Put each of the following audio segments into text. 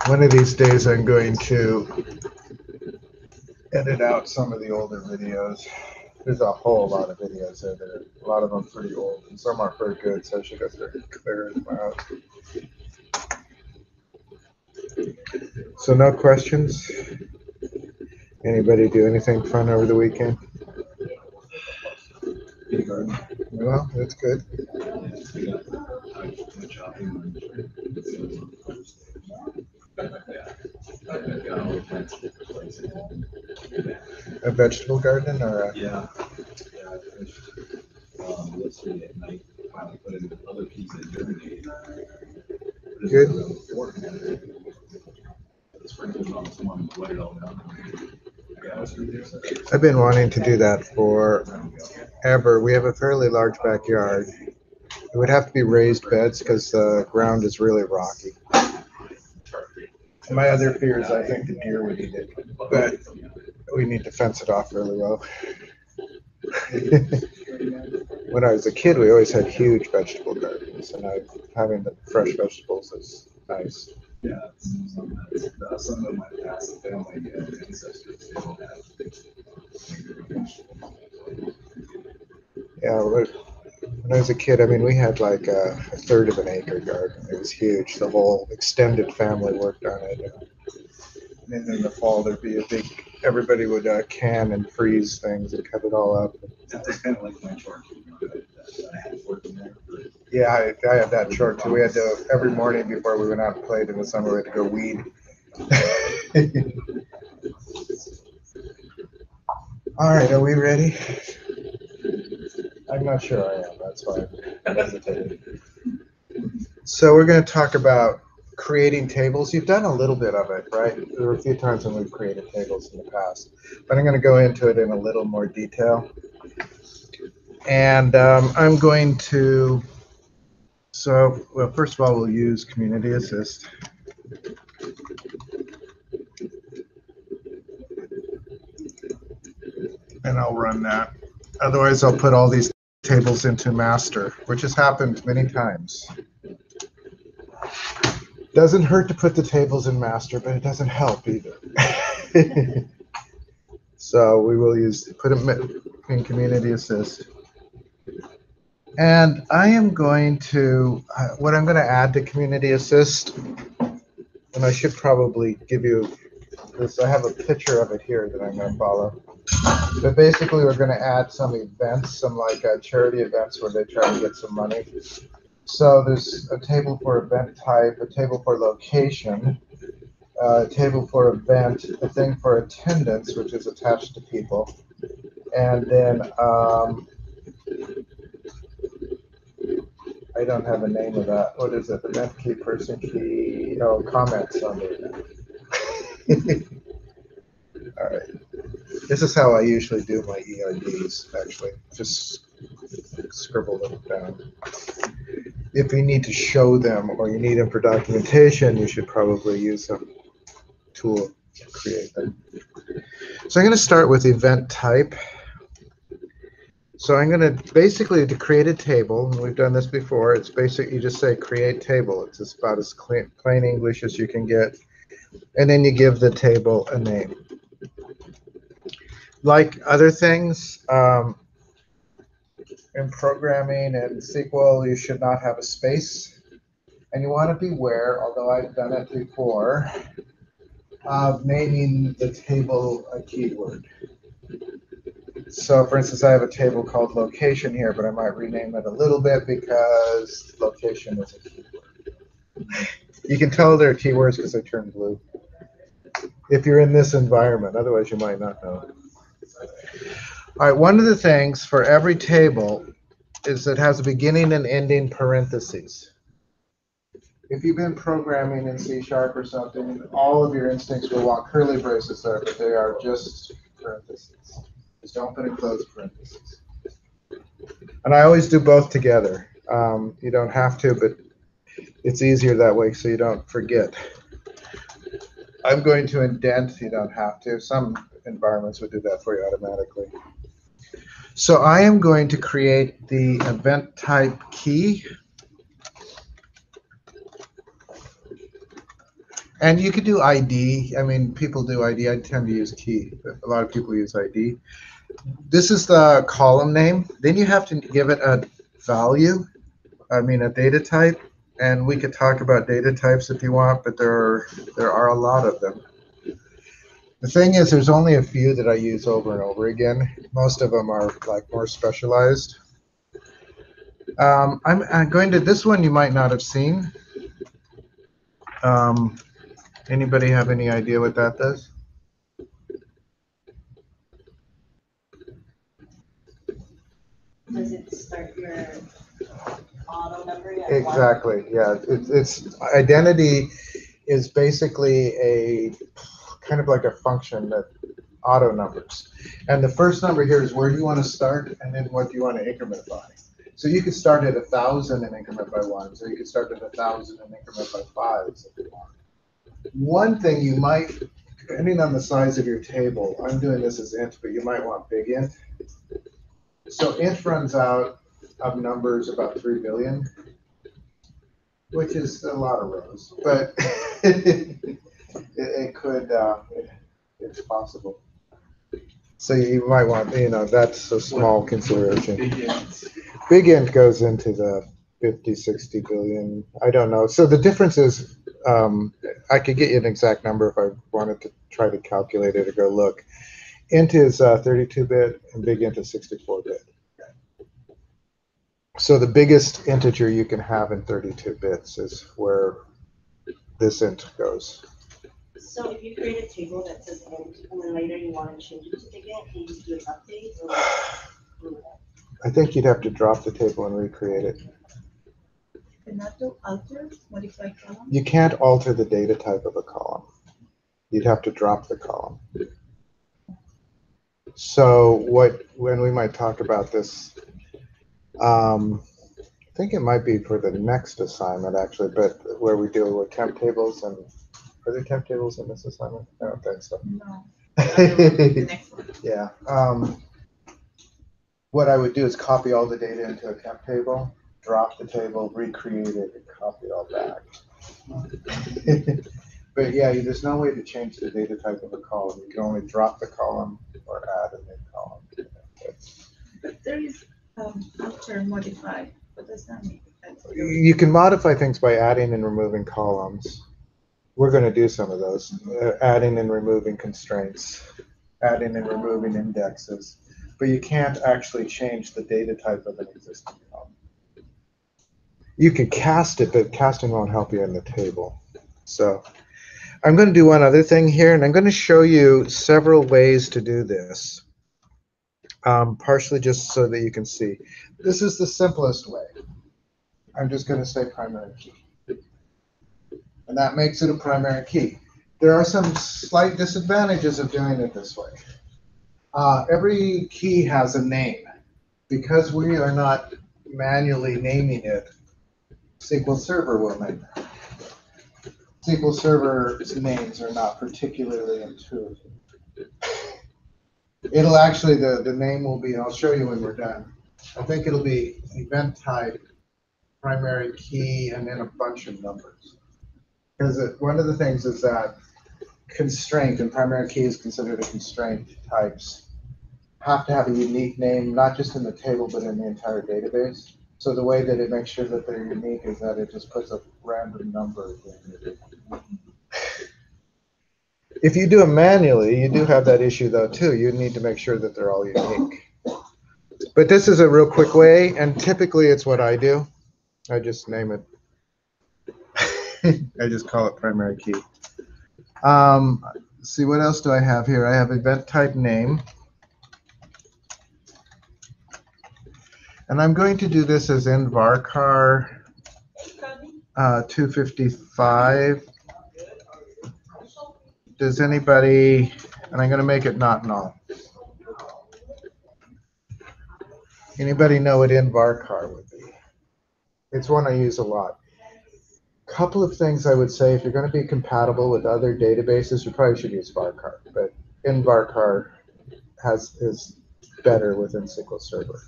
One of these days I'm going to edit out some of the older videos. There's a whole lot of videos there. A lot of them pretty old, and some aren't very good, so I should go through and clear them out. So no questions? Anybody do anything fun over the weekend? Well, that's good. A vegetable garden or a... Yeah. Yesterday at night, finally put in other peas that germinated. Good. I've been wanting to do that forever. We have a fairly large backyard. It would have to be raised beds because the ground is really rocky. My other fear is I think the deer would eat it, but we need to fence it off really well. When I was a kid, we always had huge vegetable gardens, and having the fresh vegetables is nice. Yeah, some of my past family ancestors, they don't have. Yeah, when I was a kid, I mean, we had like a third of an acre garden. It was huge. The whole extended family worked on it. And then in the fall, there'd be everybody would can and freeze things and cut it all up. That's kind of like my chore. I had work in there. Yeah, I had that chore too. We had to, every morning before we went out and played in the summer, we had to go weed. All right, are we ready? I'm not sure I am. That's why I'm hesitating. So we're going to talk about creating tables. You've done a little bit of it, right? There were a few times when we've created tables in the past, but I'm going to go into it in a little more detail. And I'm going to, well, first of all, we'll use Community Assist. And I'll run that. Otherwise, I'll put all these tables into master, which has happened many times. Doesn't hurt to put the tables in master, but it doesn't help either. So we will put them in Community Assist. And I am going to, what I'm going to add to Community Assist, and I should probably give you this, I have a picture of it here that I'm going to follow. But basically, we're going to add some events, some like charity events where they try to get some money. So there's a table for event type, a table for location, a table for event, a thing for attendance, which is attached to people, and then I don't have a name of that. What is it? Event key, person key, oh, comments on the event. All right. This is how I usually do my ERDs, actually. Just scribble them down. If you need to show them or you need them for documentation, you should probably use a tool to create them. So I'm going to start with event type. So I'm going to basically, to create a table, and we've done this before, it's basic, you just say create table. It's just about as plain English as you can get. And then you give the table a name. Like other things, in programming and SQL, you should not have a space. And you want to beware, although I've done it before, of naming the table a keyword. So for instance, I have a table called location here, but I might rename it a little bit because location is a keyword. You can tell they're keywords because they turn blue. If you're in this environment, otherwise you might not know. All right, one of the things for every table is it has a beginning and ending parentheses. If you've been programming in C# or something, all of your instincts will want curly braces there, but they are just parentheses. Just don't put in closed parentheses. And I always do both together. You don't have to, but it's easier that way so you don't forget. I'm going to indent, you don't have to. Some environments would do that for you automatically. So I am going to create the event type key. And you could do ID. I mean, people do ID. I tend to use key, but a lot of people use ID. This is the column name. Then you have to give it a value, I mean, a data type. And we could talk about data types if you want, but there are a lot of them. The thing is, there's only a few that I use over and over again. Most of them are like more specialized. I'm going to this one you might not have seen. Um, Anybody have any idea what that does? Does it start your auto number at Exactly. Yeah. It's identity is basically a kind of like a function that auto numbers. And the first number here is where you want to start, and then what do you want to increment by. So you could start at 1,000 and increment by ones, or you could start at 1,000 and increment by fives if you want. One thing you might, depending on the size of your table, I'm doing this as int, but you might want big int. So int runs out of numbers about 3 billion, which is a lot of rows, but it could, it's possible. So you might want, that's a small consideration. Big int goes into the 50, 60 billion. I don't know. So the difference is, I could get you an exact number if I wanted to try to calculate it or go look. Int is 32-bit and big int is 64-bit. So the biggest integer you can have in 32 bits is where this int goes. So if you create a table that says int, and then later you want to change it to big int, can you just do an update? Or I think you'd have to drop the table and recreate it. Cannot do alter, modify column? You can't alter the data type of a column. You'd have to drop the column. So when we might talk about this, I think it might be for the next assignment actually, but where we deal with temp tables. And are there temp tables in this assignment? I don't think so. No. The next one. Yeah. What I would do is copy all the data into a temp table, drop the table, recreate it, and copy it all back. But yeah, there's no way to change the data type of a column. You can only drop the column or add a new column. But there is alter, modify. What does that mean? You can modify things by adding and removing columns. We're going to do some of those. Adding and removing constraints, adding and removing indexes. But you can't actually change the data type of an existing column. You can cast it, but casting won't help you in the table. So I'm going to do one other thing here, and I'm going to show you several ways to do this, partially just so that you can see. This is the simplest way. I'm just going to say primary key. And that makes it a primary key. There are some slight disadvantages of doing it this way. Every key has a name. Because we are not manually naming it, SQL Server will name it. SQL Server's names are not particularly intuitive. It'll actually, the name will be, I'll show you when we're done. I think it'll be event type, primary key, and then a bunch of numbers. Because one of the things is that constraint, and primary key is considered a constraint types, have to have a unique name, not just in the table, but in the entire database. So the way that it makes sure that they're unique is that it just puts a random number in. If you do them manually, you do have that issue though too. You need to make sure that they're all unique. But this is a real quick way, and typically it's what I do. I just name it. I just call it primary key. See, what else do I have here? I have event type name. And I'm going to do this as in varchar 255. Does anybody, and I'm going to make it not null. Anybody know what in varchar would be? It's one I use a lot. Couple of things I would say, if you're going to be compatible with other databases, you probably should use varchar, but in varchar is better within SQL Server.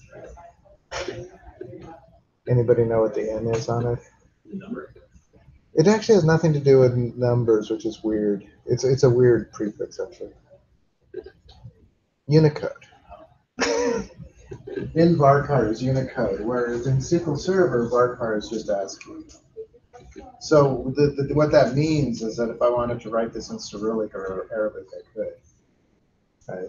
Anybody know what the N is on it? Number. It actually has nothing to do with numbers, which is weird. It's a weird prefix actually. Unicode. In varchar is Unicode, whereas in SQL Server, varchar is just ASCII. So what that means is that if I wanted to write this in Cyrillic or Arabic, I could. Right?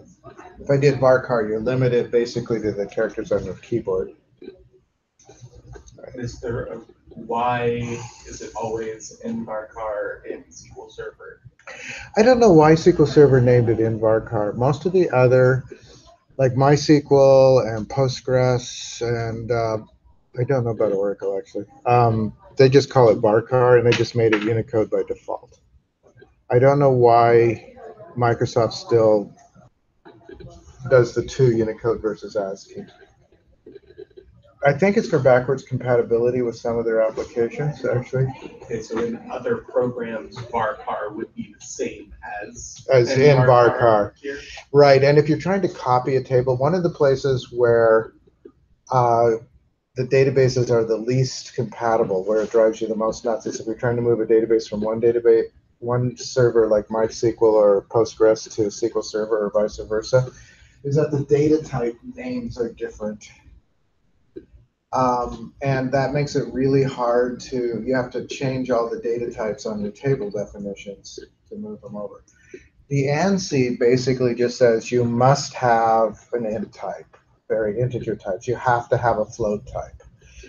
If I did varchar, you're limited basically to the characters on your keyboard. Right? Is there a, why is it always in varchar in SQL Server? I don't know why SQL Server named it in varchar. Most of the other, like MySQL and Postgres, and I don't know about Oracle actually. They just call it varchar, and they just made it Unicode by default. I don't know why Microsoft still does the two Unicode versus ASCII. I think it's for backwards compatibility with some of their applications, actually. Okay, so in other programs, varchar would be the same as In varchar. Here. Right, and if you're trying to copy a table, one of the places where the databases are the least compatible, where it drives you the most nuts, is if you're trying to move a database from one server like MySQL or Postgres to SQL Server or vice versa, is that the data type names are different. And that makes it really hard to, you have to change all the data types on your table definitions to move them over. The ANSI basically just says you must have an int type, very integer types. You have to have a float type.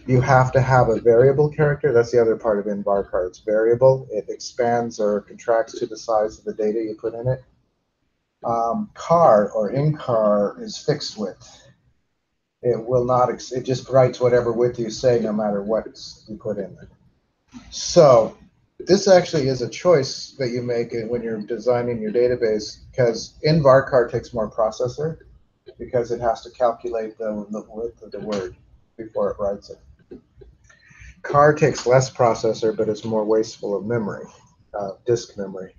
You have to have a variable character. That's the other part of in varchar. It's variable. It expands or contracts to the size of the data you put in it. Char or in-char is fixed width. It will not, it just writes whatever width you say no matter what you put in it. So this actually is a choice that you make when you're designing your database, because in varchar takes more processor because it has to calculate the width of the word before it writes it. Char takes less processor, but it's more wasteful of memory, disk memory,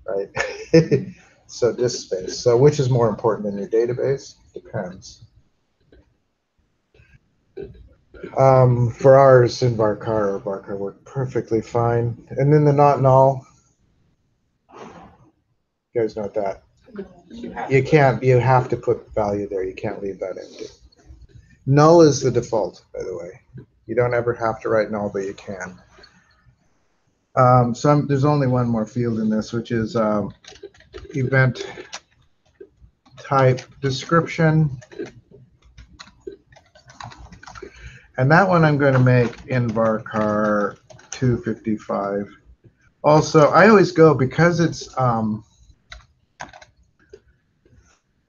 right? So disk space. So which is more important in your database? Depends. For ours in varchar worked perfectly fine. And then the not null, you guys know that. You have to put value there. You can't leave that empty. Null is the default, by the way. You don't ever have to write null, but you can. There's only one more field in this, which is event type description. And that one I'm going to make in varchar 255. Also, I always go, because it's, and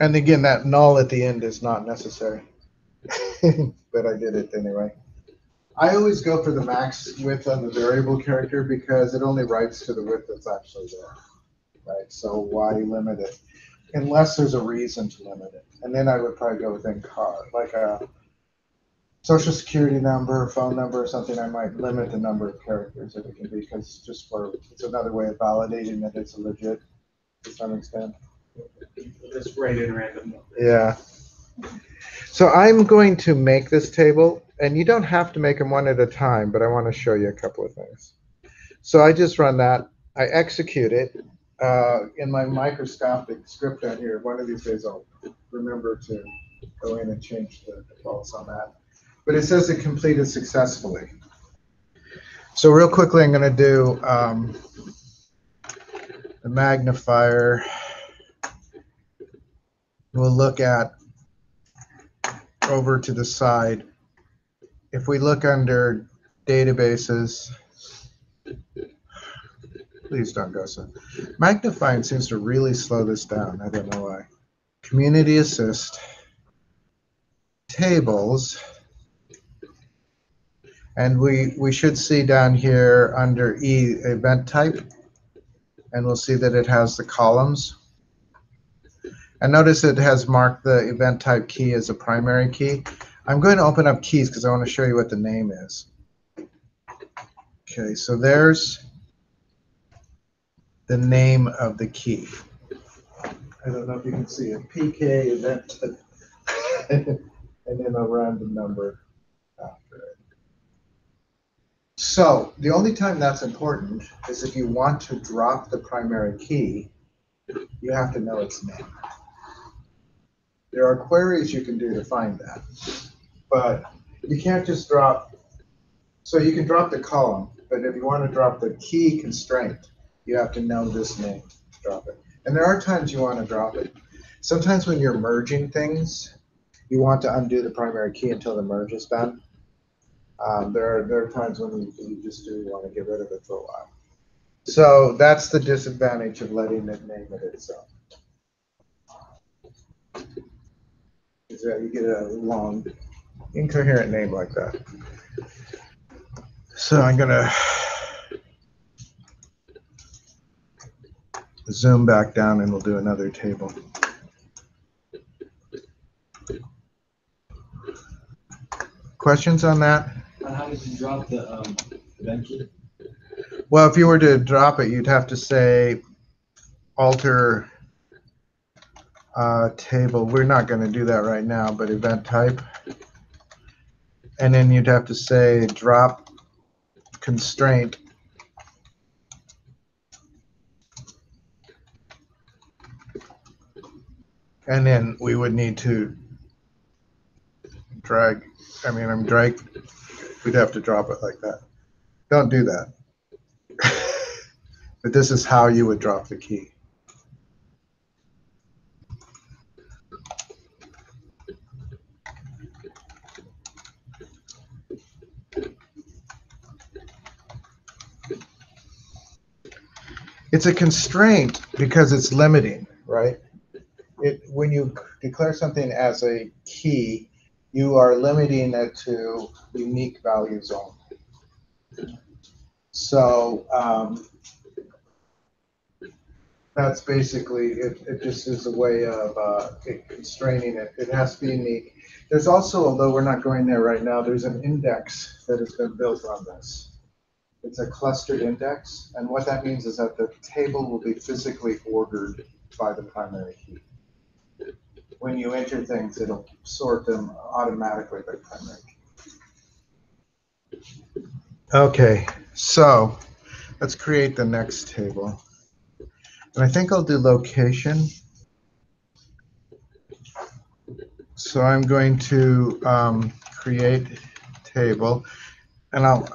again, that null at the end is not necessary, but I did it anyway. I always go for the max width on the variable character because it only writes to the width that's actually there, right? So why limit it? Unless there's a reason to limit it. And then I would probably go with in-char, like a social security number, phone number, or something. I might limit the number of characters that it can be, because it's another way of validating that it's legit to some extent. Just write in random numbers. Yeah. So I'm going to make this table, and you don't have to make them one at a time, but I want to show you a couple of things. So I just run that. I execute it in my microscopic script down here. One of these days I'll remember to go in and change the defaults on that. But it says it completed successfully. So real quickly, I'm going to do the magnifier. We'll look at over to the side. If we look under databases, please don't go so. Magnifying seems to really slow this down. I don't know why. Community assist, tables, and we should see down here under E event type, and we'll see that it has the columns. And notice it has marked the event type key as a primary key. I'm going to open up keys because I want to show you what the name is. Okay, so there's the name of the key. I don't know if you can see it. PK event and then a random number after it. So the only time that's important is if you want to drop the primary key, you have to know its name. There are queries you can do to find that, but you can't just drop. So you can drop the column, but if you want to drop the key constraint, you have to know this name to drop it. And there are times you want to drop it. Sometimes when you're merging things, you want to undo the primary key until the merge is done. There are times when you just do want to get rid of it for a while. So that's the disadvantage of letting it name it itself. Is that you get a long, incoherent name like that. So I'm going to zoom back down and we'll do another table. Questions on that? How did you drop the event key? Well, if you were to drop it, you'd have to say alter table. We're not going to do that right now, but event type. And then you'd have to say drop constraint. And then we would need to drag, we'd have to drop it like that. Don't do that. But this is how you would drop the key. It's a constraint because it's limiting, right? When you declare something as a key, you are limiting it to unique values only. So that's basically it. It just is a way of constraining it. It has to be unique. There's also, although we're not going there right now, there's an index that has been built on this. It's a clustered index, and what that means is that the table will be physically ordered by the primary key. When you enter things, it'll sort them automatically by primary key. Okay, so let's create the next table. And I think I'll do location. So I'm going to create table, and I'll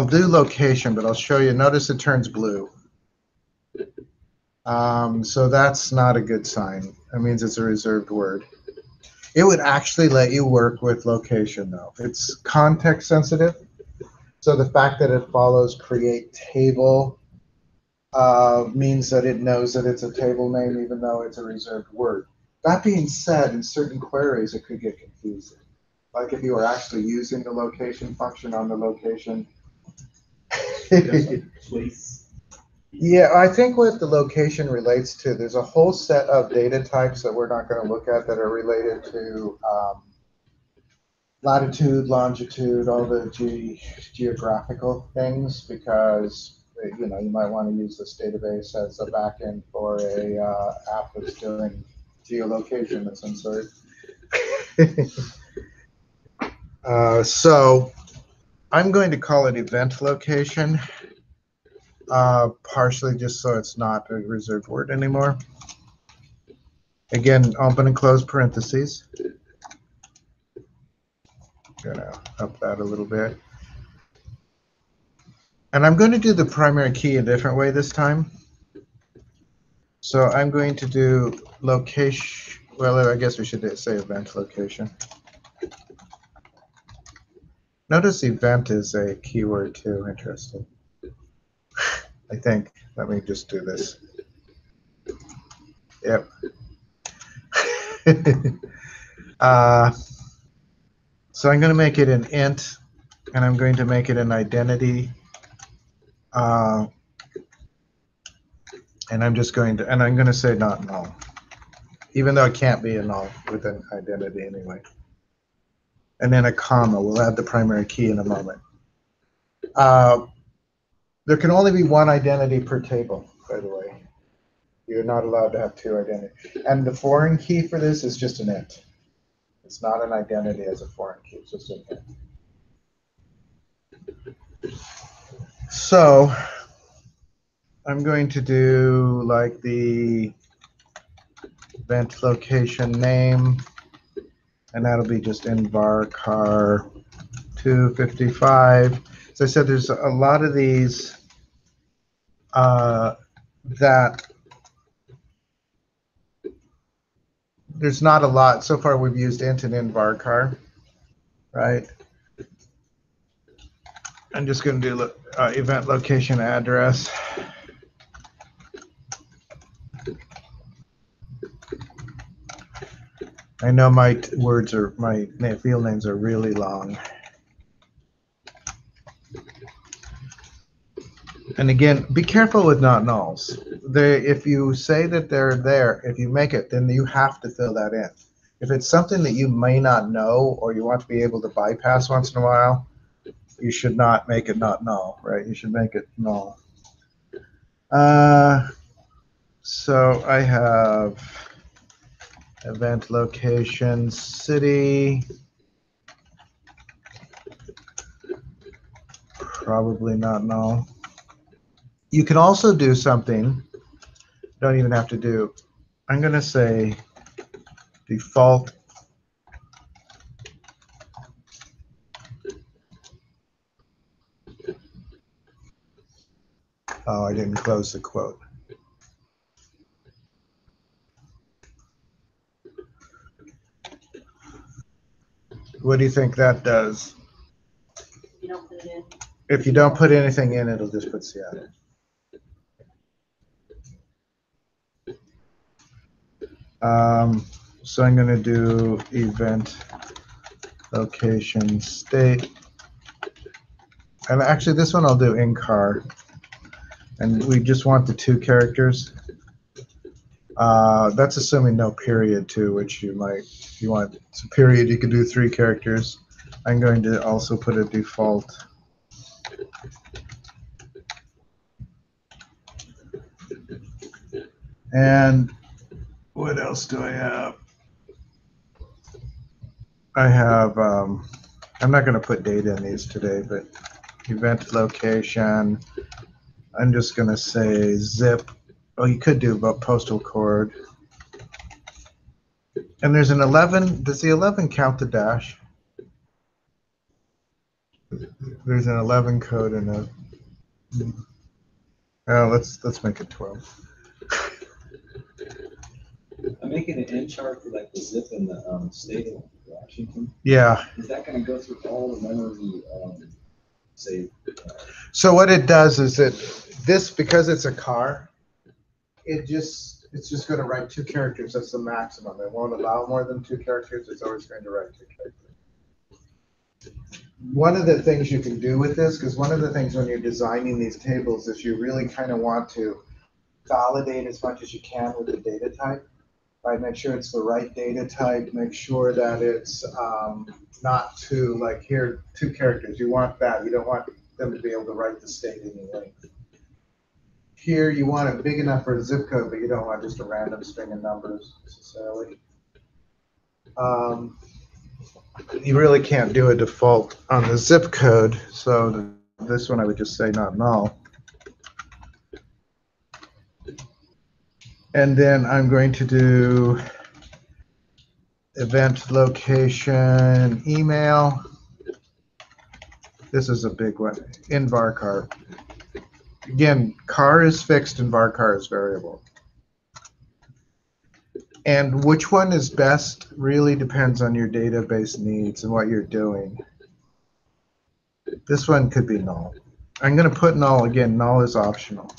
do location, but I'll show you. Notice it turns blue. So that's not a good sign. That means it's a reserved word. It would actually let you work with location, though. It's context sensitive. So the fact that it follows create table means that it knows that it's a table name, even though it's a reserved word. That being said, in certain queries, it could get confusing. Like if you were actually using the location function on the location. Place. Yeah, I think what the location relates to, there's a whole set of data types that we're not going to look at that are related to latitude, longitude, all the geographical things, because you might want to use this database as a backend for a app that's doing geolocation of some sort. So I'm going to call it event location. Partially just so it's not a reserved word anymore. Again, open and close parentheses. Gonna up that a little bit. And I'm going to do the primary key a different way this time. So I'm going to do location. Well, I guess we should say event location. Notice event is a keyword too. Interesting. I think. Let me just do this. Yep. So I'm going to make it an int, and I'm going to make it an identity. And I'm going to say not null, even though it can't be a null with an identity anyway. And then a comma. We'll add the primary key in a moment. There can only be one identity per table, by the way. You're not allowed to have two identities. And the foreign key for this is just an int. It's not an identity as a foreign key. It's just an int. So I'm going to do like the event location name, and that'll be just nvarchar 255. As I said, there's a lot of these that there's not a lot. So far we've used int and nvarchar, right? I'm just going to do event location address. I know my field names are really long. And again, be careful with not nulls. If you say that they're there, if you make it, then you have to fill that in. If it's something that you may not know or you want to be able to bypass once in a while, you should not make it not null, right? You should make it null. So I have event location city. Probably not null. You can also do something, don't even have to do. I'm going to say default Oh, I didn't close the quote. What do you think that does? You don't put it in. If you don't put anything in, it'll just put Seattle. So I'm going to do event location state. And actually, this one I'll do in car. And we just want the 2 characters. That's assuming no period too, which you might, if you want a period, you could do 3 characters. I'm going to also put a default. And what else do I have? I have, I'm not going to put data in these today, but event location. I'm just going to say zip. Oh, you could do about postal code. And there's an 11. Does the 11 count the dash? There's an 11 code in it. Oh, let's make it 12. I'm making an N chart for like the zip in the state of Washington. Yeah. Is that going to go through all the memory, say? So what it does is that this, because it's a car, it's just going to write 2 characters. That's the maximum. It won't allow more than 2 characters. It's always going to write 2 characters. One of the things you can do with this, because one of the things when you're designing these tables is you really kind of want to validate as much as you can with the data type. Right, make sure it's the right data type. Make sure that it's not too, like here, 2 characters. You want that. You don't want them to be able to write the state any length. Here, you want it big enough for a zip code, but you don't want just a random string of numbers necessarily. You really can't do a default on the zip code, so this one I would just say not null. And then I'm going to do event location email. This is a big one. In varchar. Again, car is fixed and varchar is variable. And which one is best really depends on your database needs and what you're doing. This one could be null. I'm going to put null again. Null is optional.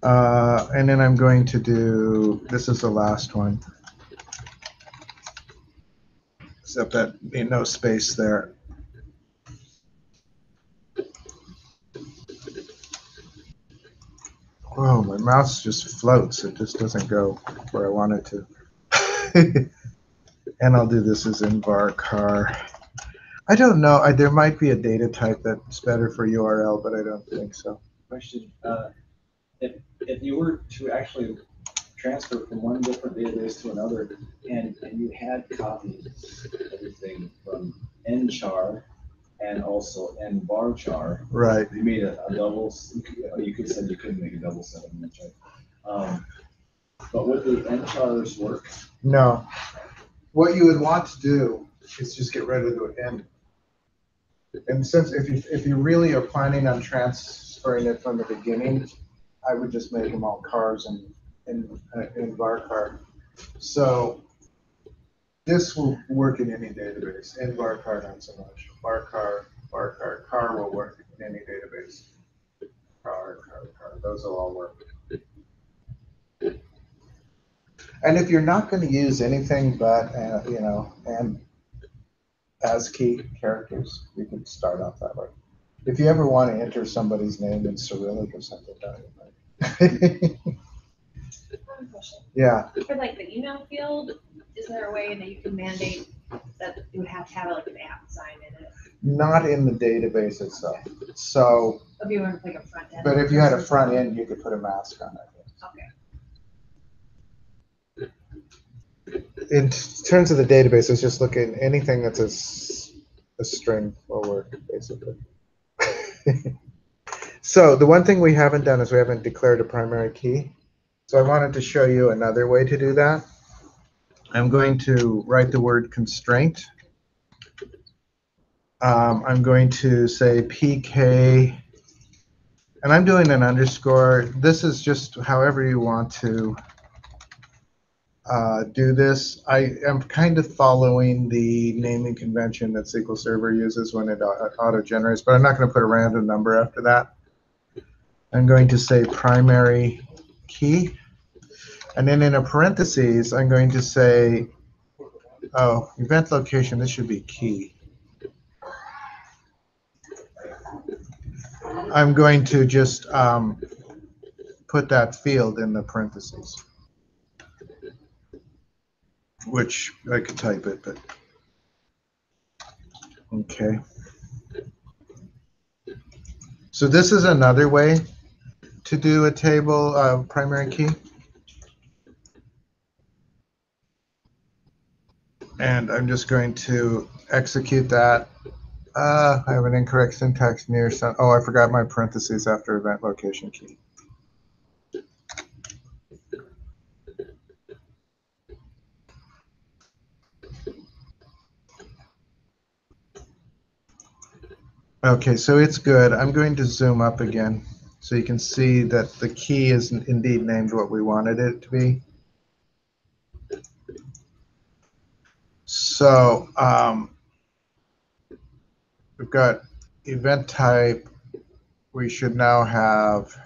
And then I'm going to do, this is the last one. Except that ain't no space there. Whoa, my mouse just floats. It just doesn't go where I want it to. And I'll do this as in varchar. I don't know. There might be a data type that's better for URL, but I don't think so. Question. If you were to actually transfer from one different database to another, and you had copied everything from nchar and also n varchar. Right. You made a double. You could said you couldn't make a double set of them, right? But would the n chars work? No. What you would want to do is just get rid of the n. And since if you really are planning on transferring it from the beginning, I would just make them all cars in varchar. So this will work in any database. In varchar, not so much. Varchar, car will work in any database. Car. Those will all work. And if you're not going to use anything but and ASCII characters, you can start off that way. If you ever want to enter somebody's name in Cyrillic or something, One question. yeah. For like the email field, is there a way that you can mandate that it would have to have like an @ sign in it? Not in the database itself. So, If you want like a front end. but if you had a front end, you could put a mask on it. Okay. In terms of the database, it's just looking anything that's a string will work, basically. So the one thing we haven't done is we haven't declared a primary key. So I wanted to show you another way to do that. I'm going to write the word constraint. I'm going to say PK, and I'm doing an underscore. This is just however you want to do this. I am kind of following the naming convention that SQL Server uses when it auto-generates, but I'm not going to put a random number after that. I'm going to say primary key, and then in a parentheses, I'm going to say, oh, event location, this should be key. I'm going to just put that field in the parentheses, which I could type it, but okay. So this is another way to do a table primary key. And I'm just going to execute that. I have an incorrect syntax near some. Oh, I forgot my parentheses after event location key. Okay, so it's good. I'm going to zoom up again so you can see that the key is indeed named what we wanted it to be. So we've got event type. We should now have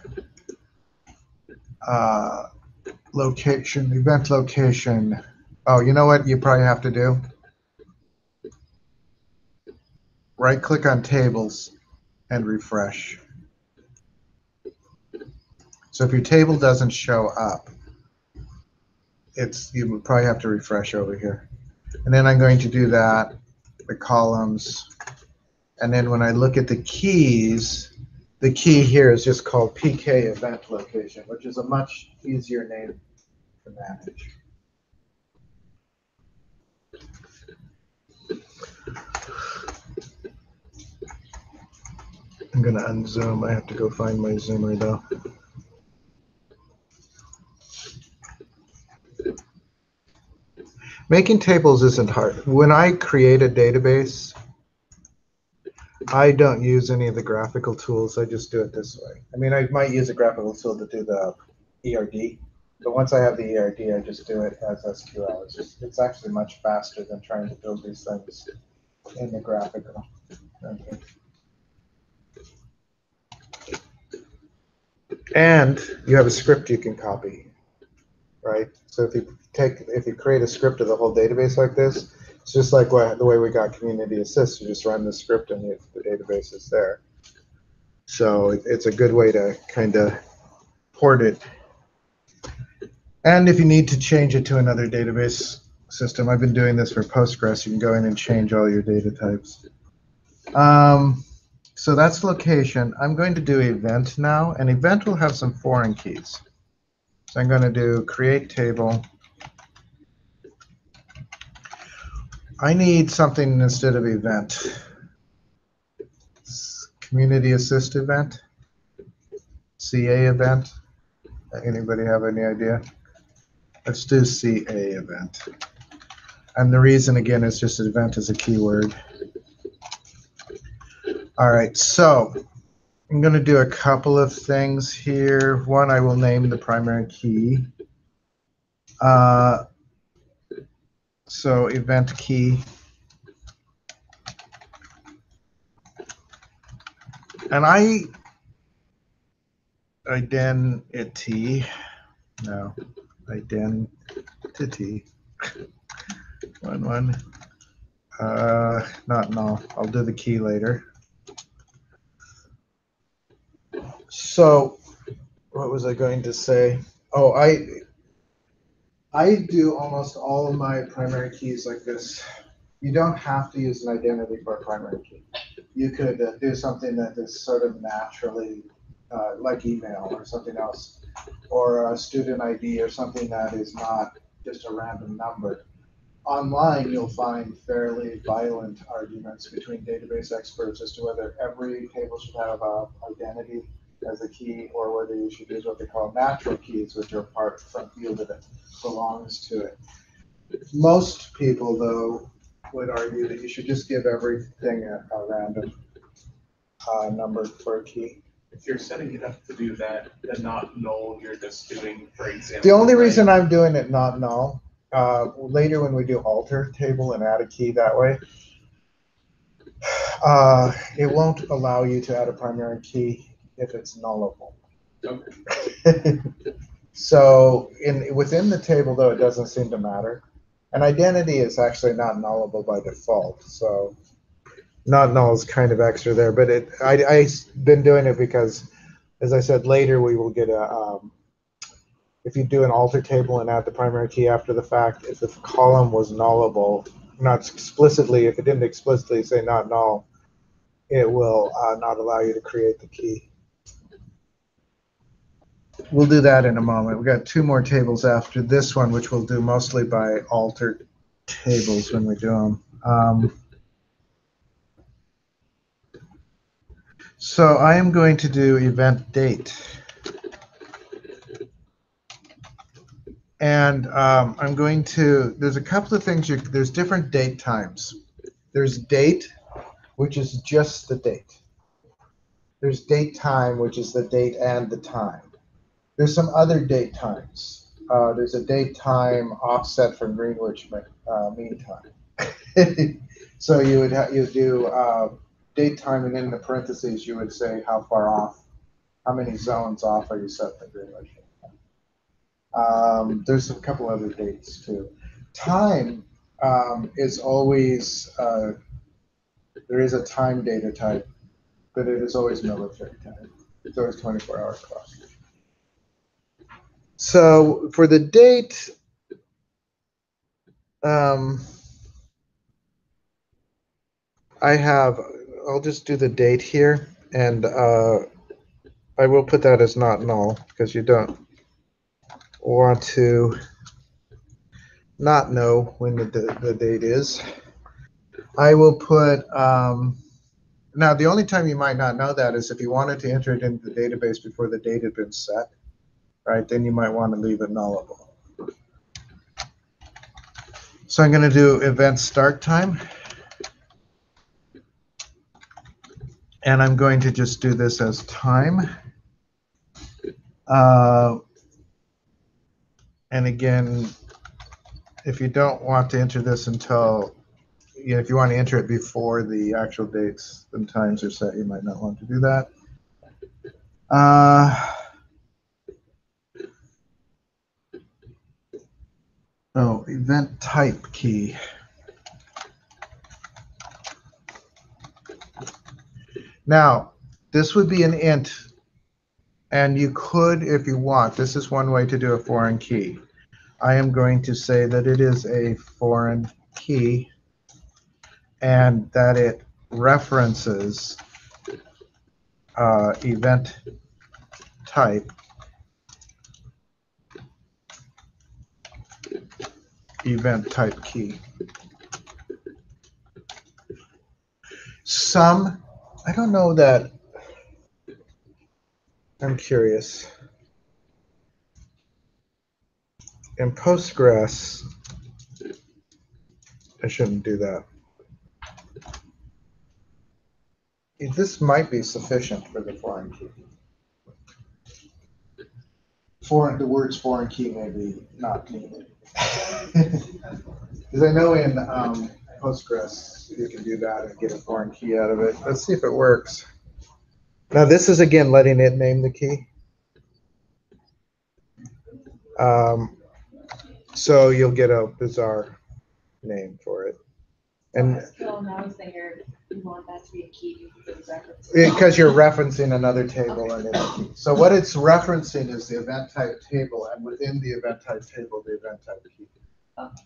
location, event location. Oh, you know what you probably have to do? Right-click on tables and refresh. So if your table doesn't show up, you would probably have to refresh over here. And then I'm going to do that, the columns. And then when I look at the keys, the key here is just called PK event location, which is a much easier name to manage. I'm going to unzoom. I have to go find my zoomer though. Making tables isn't hard. When I create a database, I don't use any of the graphical tools. I just do it this way. I mean, I might use a graphical tool to do the ERD, but once I have the ERD, I just do it as SQL. It's actually much faster than trying to build these things in the graphical. Okay. And you have a script you can copy, right? So if you create a script of the whole database like this, it's just like the way we got Community Assist. You just run the script and the database is there. So it's a good way to kind of port it. And if you need to change it to another database system, I've been doing this for Postgres. You can go in and change all your data types. So that's location. I'm going to do event now, and event will have some foreign keys. So I'm going to do create table. I need something instead of event. Community assist event, CA event. Anybody have any idea? Let's do CA event. And the reason, again, is just event is a keyword. All right, so I'm going to do a couple of things here. One, I will name the primary key. So event key. And identity. No, identity. One. Not null. I'll do the key later. So, what was I going to say? Oh, I do almost all of my primary keys like this. You don't have to use an identity for a primary key. You could do something that is sort of naturally, like email or something else, or a student ID or something that is not just a random number. Online, you'll find fairly violent arguments between database experts as to whether every table should have an identity as a key or whether you should use what they call natural keys, which are part from field that belongs to it. Most people, though, would argue that you should just give everything a random number for a key. If you're setting it up to do that, then not null, you're just doing, for example. The only reason I'm doing it not null, later when we do alter table and add a key that way, it won't allow you to add a primary key if it's nullable. Okay. So within the table, though, it doesn't seem to matter. And identity is actually not nullable by default. So not null is kind of extra there. But I've been doing it because, as I said, later we will get a, if you do an alter table and add the primary key after the fact, if the column was nullable, not explicitly, if it didn't explicitly say not null, it will not allow you to create the key. We'll do that in a moment. We've got two more tables after this one, which we'll do mostly by altered tables when we do them. So I am going to do event date. And I'm going to, there's a couple of things, there's different date times. There's date, which is just the date. There's date time, which is the date and the time. There's some other date times. There's a date time offset from Greenwich Mean Time. So you would do date time, and in the parentheses you would say how far off, how many zones off are you set from Greenwich Mean Time. There's a couple other dates too. Time is always, there is a time data type, but it is always military time. It's always 24-hour clock. So for the date, I'll just do the date here, and I will put that as not null because you don't want to not know when the date is. I will put, now the only time you might not know that is if you wanted to enter it into the database before the date had been set. Right, then you might want to leave it nullable. So I'm going to do event start time. And I'm going to just do this as time. And again, if you don't want to enter this until, if you want to enter it before the actual dates and times are set, you might not want to do that. Oh, event type key. Now, this would be an int, and you could, if you want, this is one way to do a foreign key. I am going to say that it is a foreign key and that it references event type. Event type key. I don't know that I'm curious. In Postgres, I shouldn't do that. This might be sufficient for the foreign key. The words foreign key may be not needed. Because I know in Postgres you can do that and get a foreign key out of it. Let's see if it works. Now this is again letting it name the key. So you'll get a bizarre name for it. And Still knows that you want that to be a key because you're referencing another table and it's a key. So what it's referencing is the event type table, and within the event type table, the event type key. Okay.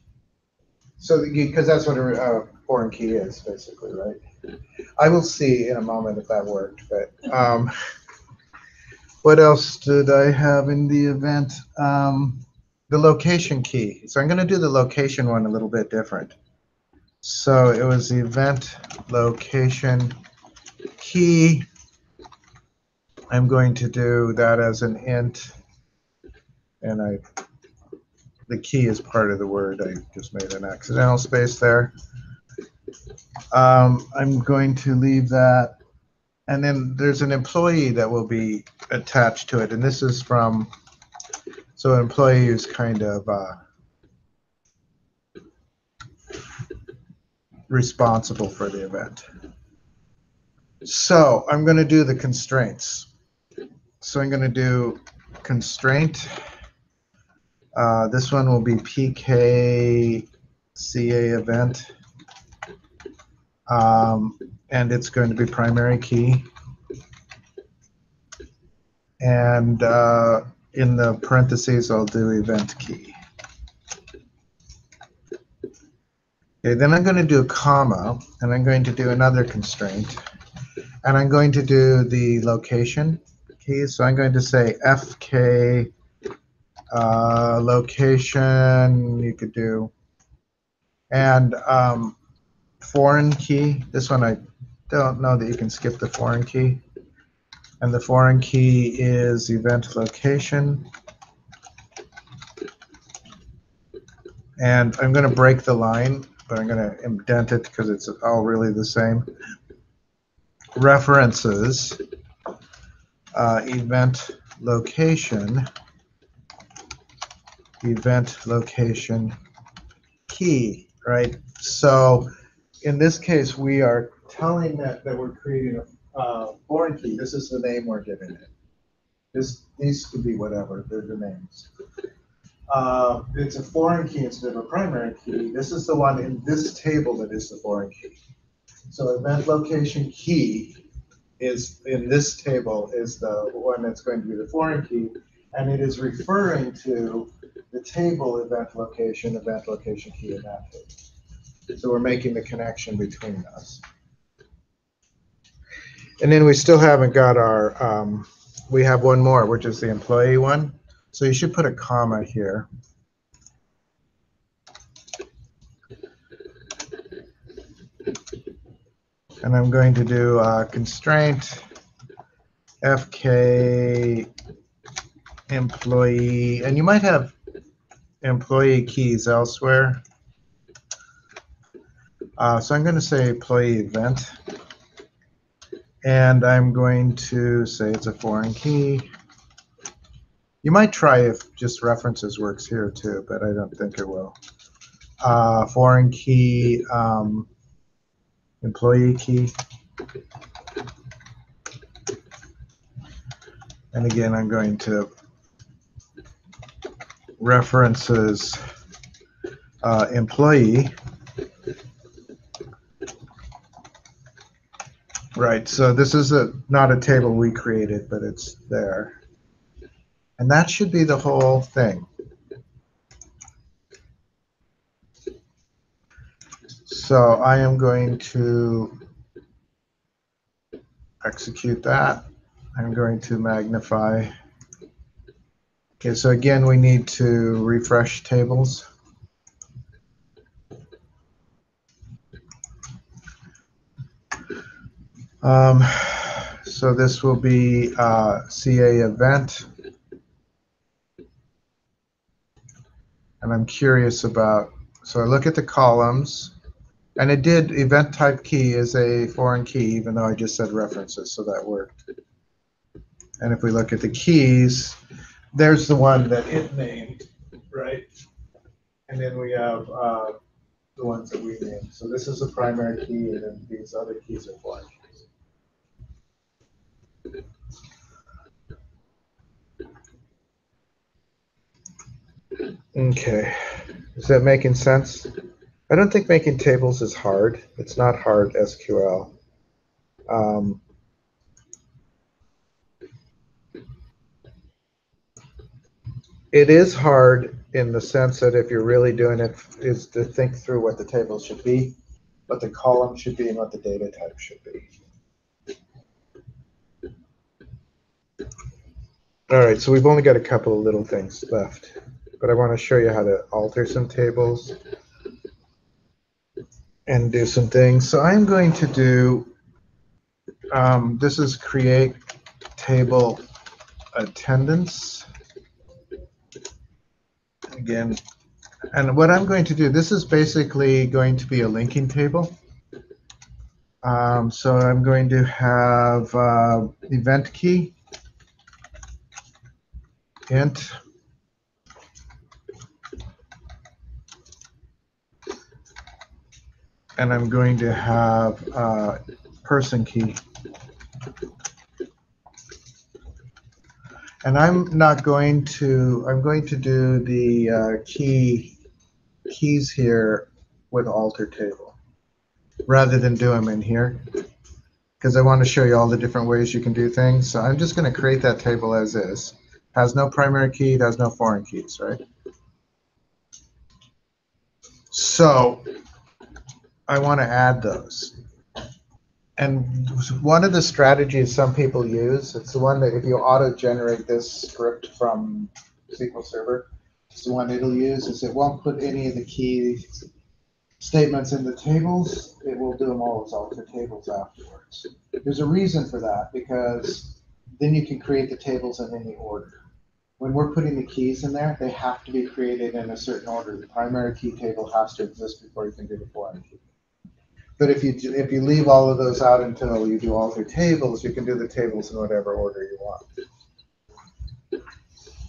So because that's what a foreign key is, basically, right? I will see in a moment if that worked. But what else did I have in the event? The location key. So I'm going to do the location one a little bit different. So it was the event location key. I'm going to do that as an int, and the key is part of the word. I just made an accidental space there. I'm going to leave that, and then there's an employee that will be attached to it, and this is from, so an employee is kind of responsible for the event. So I'm going to do the constraints. So I'm going to do constraint. This one will be PK CA event. And it's going to be primary key. And in the parentheses, I'll do event key. Okay, then I'm going to do a comma, and I'm going to do another constraint. And I'm going to do the location key. So I'm going to say FK location, you could do, and foreign key. This one I don't know that you can skip the foreign key. And the foreign key is event location. And I'm going to break the line, but I'm going to indent it because it's all really the same. References event location key, right? So in this case, we are telling that we're creating a foreign key. This is the name we're giving it. These could be whatever, they're the names. It's a foreign key instead of a primary key. This is the one in this table that is the foreign key. So event location key is in this table is the one that's going to be the foreign key, and it is referring to the table event location key in that table. So we're making the connection between those. And then we still haven't got our, we have one more, which is the employee one. So you should put a comma here. And I'm going to do constraint FK employee, and you might have employee keys elsewhere. So I'm going to say employee event, and I'm going to say it's a foreign key. You might try if just references works here too, but I don't think it will. Foreign key, employee key. And again, I'm going to references employee. Right, so this is not a table we created, but it's there. And that should be the whole thing. So I am going to execute that. I'm going to magnify. Okay, so again, we need to refresh tables. So this will be CA event. And I'm curious about, so I look at the columns, and it did, event type key is a foreign key, even though I just said references, so that worked. And if we look at the keys, there's the one that it named, right? And then we have the ones that we named. So this is a primary key, and then these other keys are foreign keys. Okay, is that making sense? I don't think making tables is hard. It's not hard SQL. It is hard in the sense that if you're really doing it, is to think through what the table should be, what the column should be, and what the data type should be. All right, so we've only got a couple of little things left, but I want to show you how to alter some tables and do some things. So I'm going to do, this is create table attendance. Again, and what I'm going to do, this is basically going to be a linking table. So I'm going to have event key, int, and I'm going to have person key. And I'm going to do the keys here with alter table rather than do them in here, because I want to show you all the different ways you can do things. So I'm just going to create that table as is. Has no primary key, it has no foreign keys, right? So I want to add those. And one of the strategies some people use, it's the one that if you auto-generate this script from SQL Server, it's the one it'll use, is it won't put any of the key statements in the tables. It will do them all as alter tables afterwards. There's a reason for that, because then you can create the tables in any order. When we're putting the keys in there, they have to be created in a certain order. The primary key table has to exist before you can do the foreign key. But if you leave all of those out until you do alter tables, you can do the tables in whatever order you want.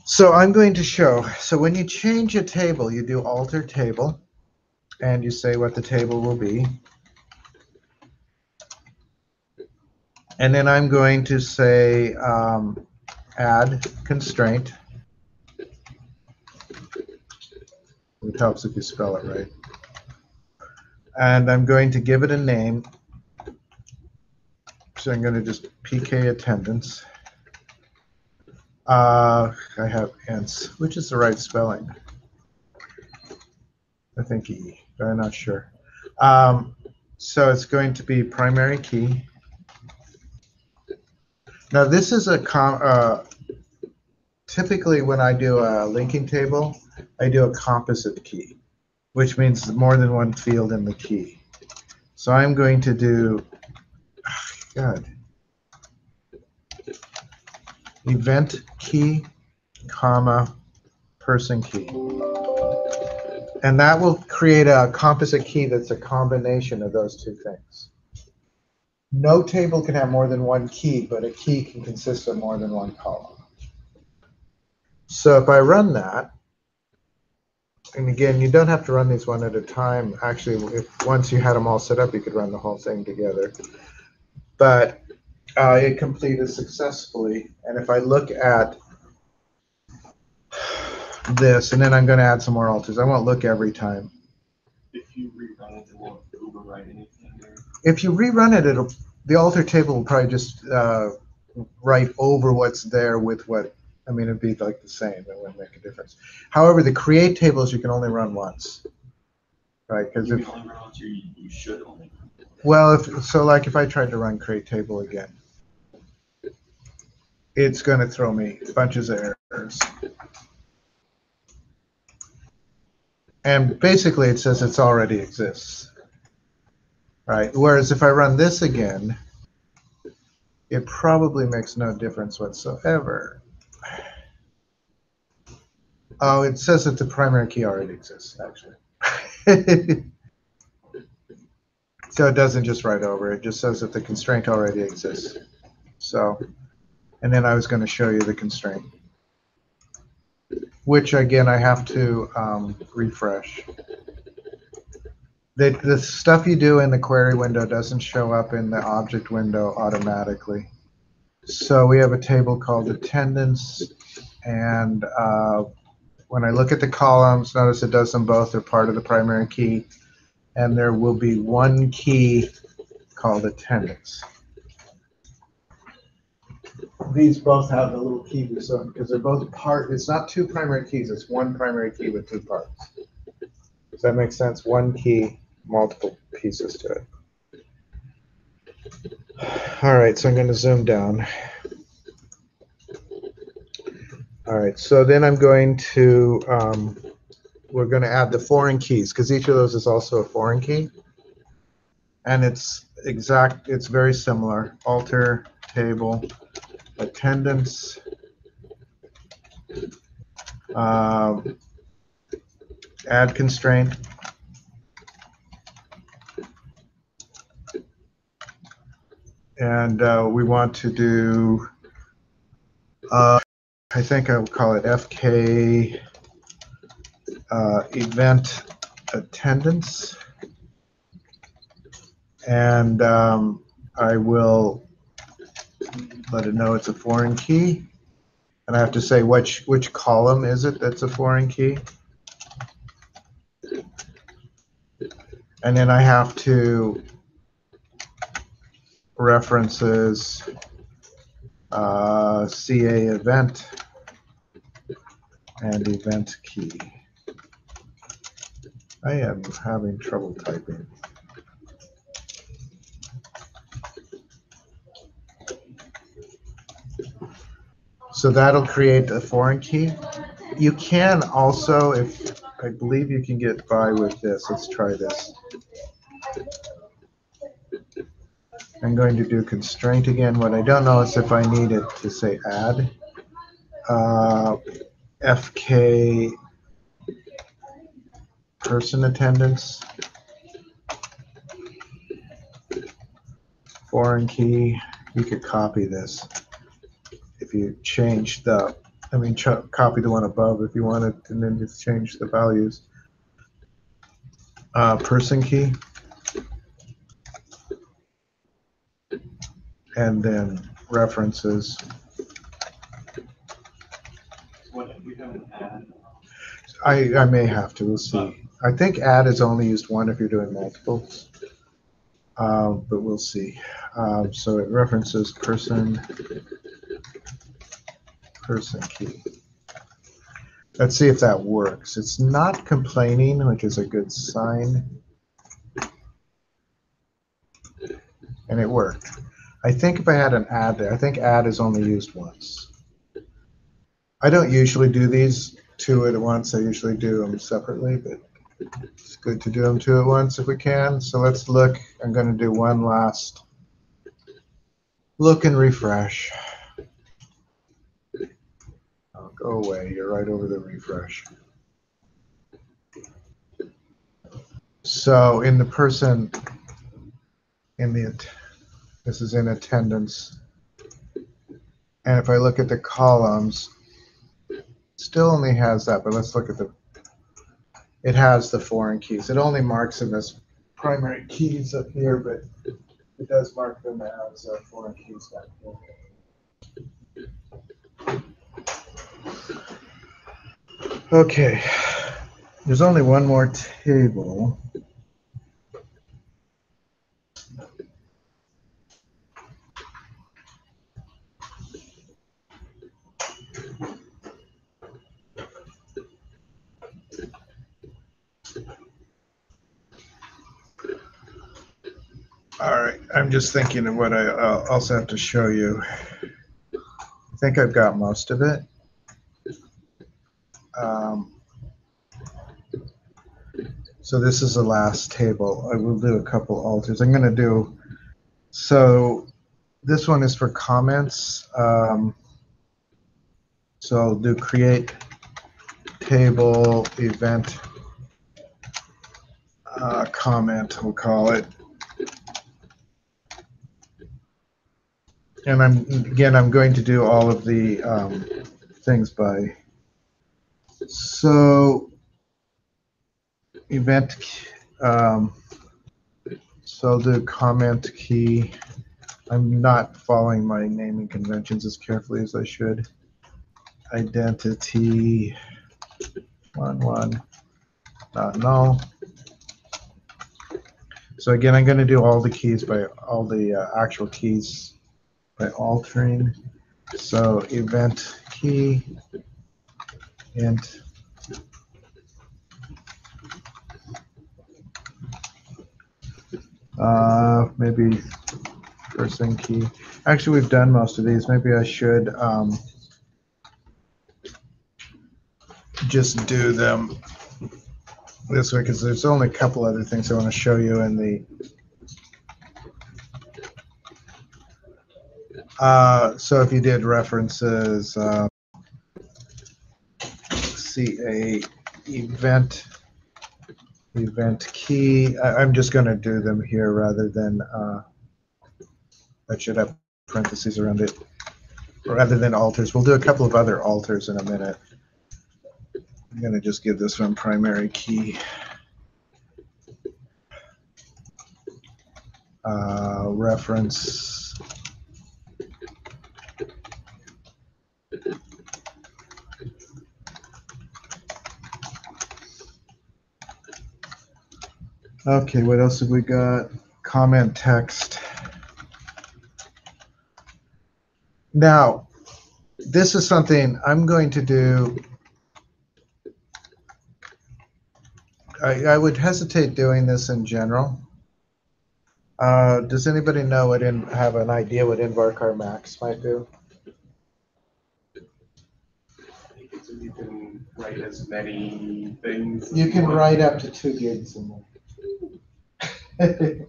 So I'm going to show, so when you change a table, you do alter table, and you say what the table will be. And then I'm going to say add constraint. It helps if you spell it right. And I'm going to give it a name. So I'm going to just PK attendance. I have ints, which is the right spelling. I think E, but I'm not sure. So it's going to be primary key. Now this is a typically when I do a linking table, I do a composite key, which means more than one field in the key. So I'm going to do, God, event key, comma, person key. And that will create a composite key that's a combination of those two things. No table can have more than one key, but a key can consist of more than one column. So if I run that, and again, you don't have to run these one at a time. Actually, if once you had them all set up, you could run the whole thing together. But it completed successfully. And if I look at this, and then I'm going to add some more alters. I won't look every time. If you rerun it, it won't overwrite anything there. If you rerun it, the alter table will probably just write over what's there with what. I mean, it'd be like the same. It wouldn't make a difference. However, the create tables you can only run once, right? Because you can only run once, you should only. Well, if I tried to run create table again, it's going to throw me bunches of errors. And basically, it says it already exists, right? Whereas if I run this again, it probably makes no difference whatsoever. Oh, it says that the primary key already exists, actually. So it doesn't just write over, it just says that the constraint already exists. So, and then I was going to show you the constraint, which again I have to refresh. The stuff you do in the query window doesn't show up in the object window automatically. So we have a table called attendance, and when I look at the columns, notice it does them both. They're part of the primary key, and there will be one key called attendance. These both have the little key because they're both part. It's not two primary keys. It's one primary key with two parts. Does that make sense? One key, multiple pieces to it. All right, so I'm going to zoom down. All right, so then I'm going to, we're going to add the foreign keys because each of those is also a foreign key. And it's very similar. Alter table, attendance, add constraint, and we want to do, I think I will call it FK event attendance, and I will let it know it's a foreign key, and I have to say which column is it that's a foreign key, and then I have to references CA event and event key. I am having trouble typing. So that'll create a foreign key. You can also, I believe you can get by with this. Let's try this. I'm going to do constraint again. What I don't know is if I need it to say add. FK person attendance. Foreign key. You could copy this. If you change the, copy the one above if you wanted, and then just change the values. Person key. And then references. What if you have an add? I may have to, we'll see. I think add is only used one if you're doing multiples, but we'll see. So it references person key. Let's see if that works. It's not complaining, which is a good sign. And it worked. I think if I had an add there, I think add is only used once. I don't usually do these two at once. I usually do them separately, but it's good to do them two at once if we can. So let's look. I'm going to do one last look and refresh. Oh, go away. You're right over the refresh. So in the person, this is in attendance. And if I look at the columns, still only has that, but let's look at it has the foreign keys. It only marks them as primary keys up here, but it does mark them as foreign keys back here. Okay, there's only one more table. All right, I'm just thinking of what I also have to show you. I think I've got most of it. So this is the last table. I will do a couple alters. I'm going to do, so this one is for comments. So I'll do create table event comment, we'll call it. And I'm going to do all of the things by. So event, so I'll do comment key. I'm not following my naming conventions as carefully as I should. Identity 11, not null. So again, I'm going to do all the keys by all the actual keys by altering. So event key int maybe person key. Actually, we've done most of these. Maybe I should just do them this way because there's only a couple other things I want to show you in the. So if you did references, CA event key. I'm just going to do them here rather than I should have parentheses around it rather than alters. We'll do a couple of other alters in a minute. I'm going to just give this one primary key. Reference. Okay, what else have we got? Comment text. Now, this is something I'm going to do. I would hesitate doing this in general. Does anybody know have an idea what InVarCar Max might do? You can write as many things. You can write up to 2 gigs in there.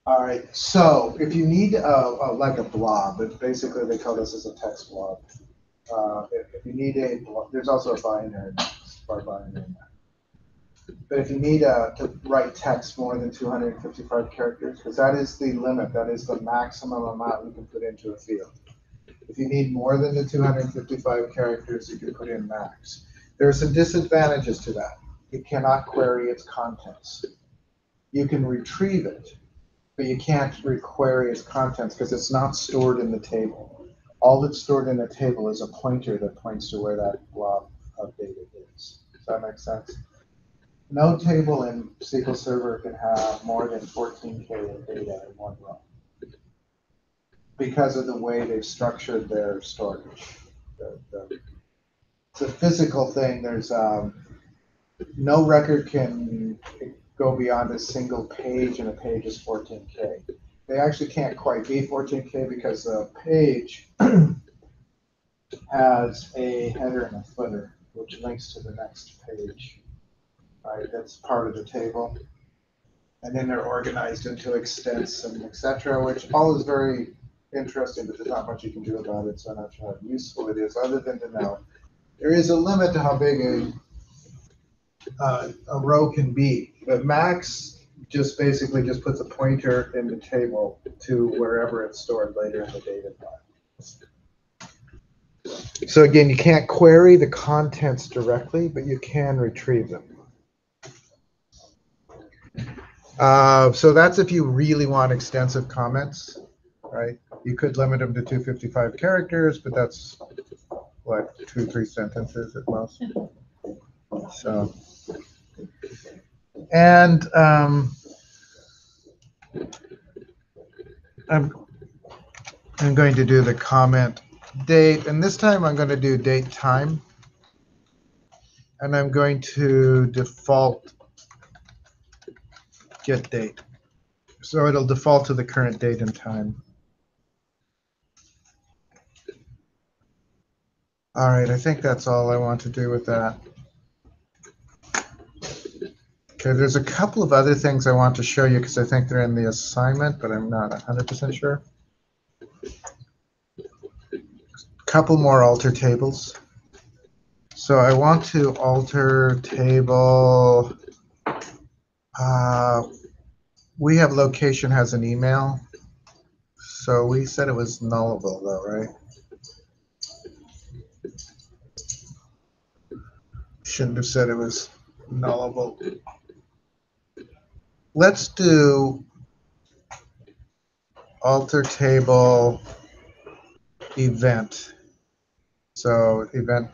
All right, so if you need like a blob, but basically they call this as a text blob. If you need a blob, there's also a binary max, bar binary max. But if you need to write text more than 255 characters, because that is the limit, that is the maximum amount you can put into a field. If you need more than the 255 characters, you can put in max. There are some disadvantages to that. You cannot query its contents. You can retrieve it, but you can't query its contents because it's not stored in the table. All that's stored in the table is a pointer that points to where that blob of data is. Does that make sense? No table in SQL Server can have more than 14K of data in one row because of the way they've structured their storage. It's a physical thing. There's no record can go beyond a single page, and a page is 14K. They actually can't quite be 14K because the page has a header and a footer, which links to the next page. Right, that's part of the table. And then they're organized into extents and etc., which all is very interesting, but there's not much you can do about it, so I'm not sure how useful it is, other than to know there is a limit to how big a row can be. But max just basically just puts a pointer in the table to wherever it's stored later in the data file. So again, you can't query the contents directly, but you can retrieve them. So that's if you really want extensive comments, right? You could limit them to 255 characters, but that's what, 2-3 sentences at most. So, and I'm going to do the comment date, and this time I'm going to do date time, and I'm going to default get date. So it'll default to the current date and time. All right, I think that's all I want to do with that. Okay, there's a couple of other things I want to show you because I think they're in the assignment, but I'm not 100% sure. couple more alter tables. So I want to alter table. We have location has an email. So we said it was nullable though, right? Shouldn't have said it was nullable. Let's do alter table event. So event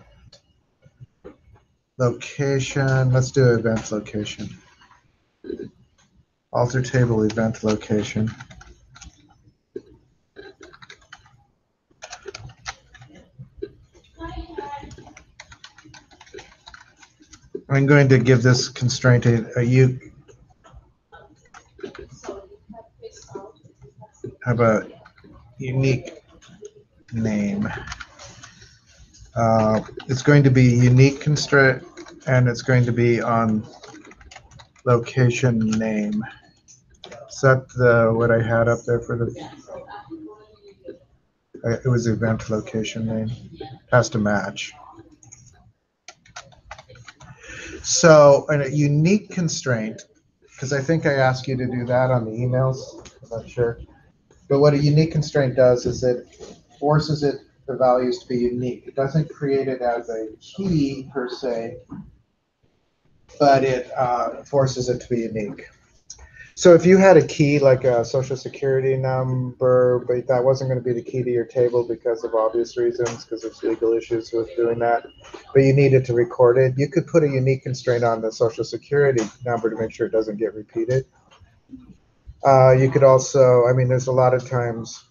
location, let's do event location. Alter table event location. I'm going to give this constraint have a unique name. It's going to be unique constraint, and it's going to be on location name. Is that what I had up there for the? It was event location name. Has to match. So a unique constraint, because I think I asked you to do that on the emails. I'm not sure. But what a unique constraint does is it forces the values to be unique. It doesn't create it as a key per se, but it forces it to be unique. So if you had a key like a social security number, but that wasn't going to be the key to your table because of obvious reasons, because there's legal issues with doing that, but you needed to record it, you could put a unique constraint on the social security number to make sure it doesn't get repeated. You could also, I mean, there's a lot of times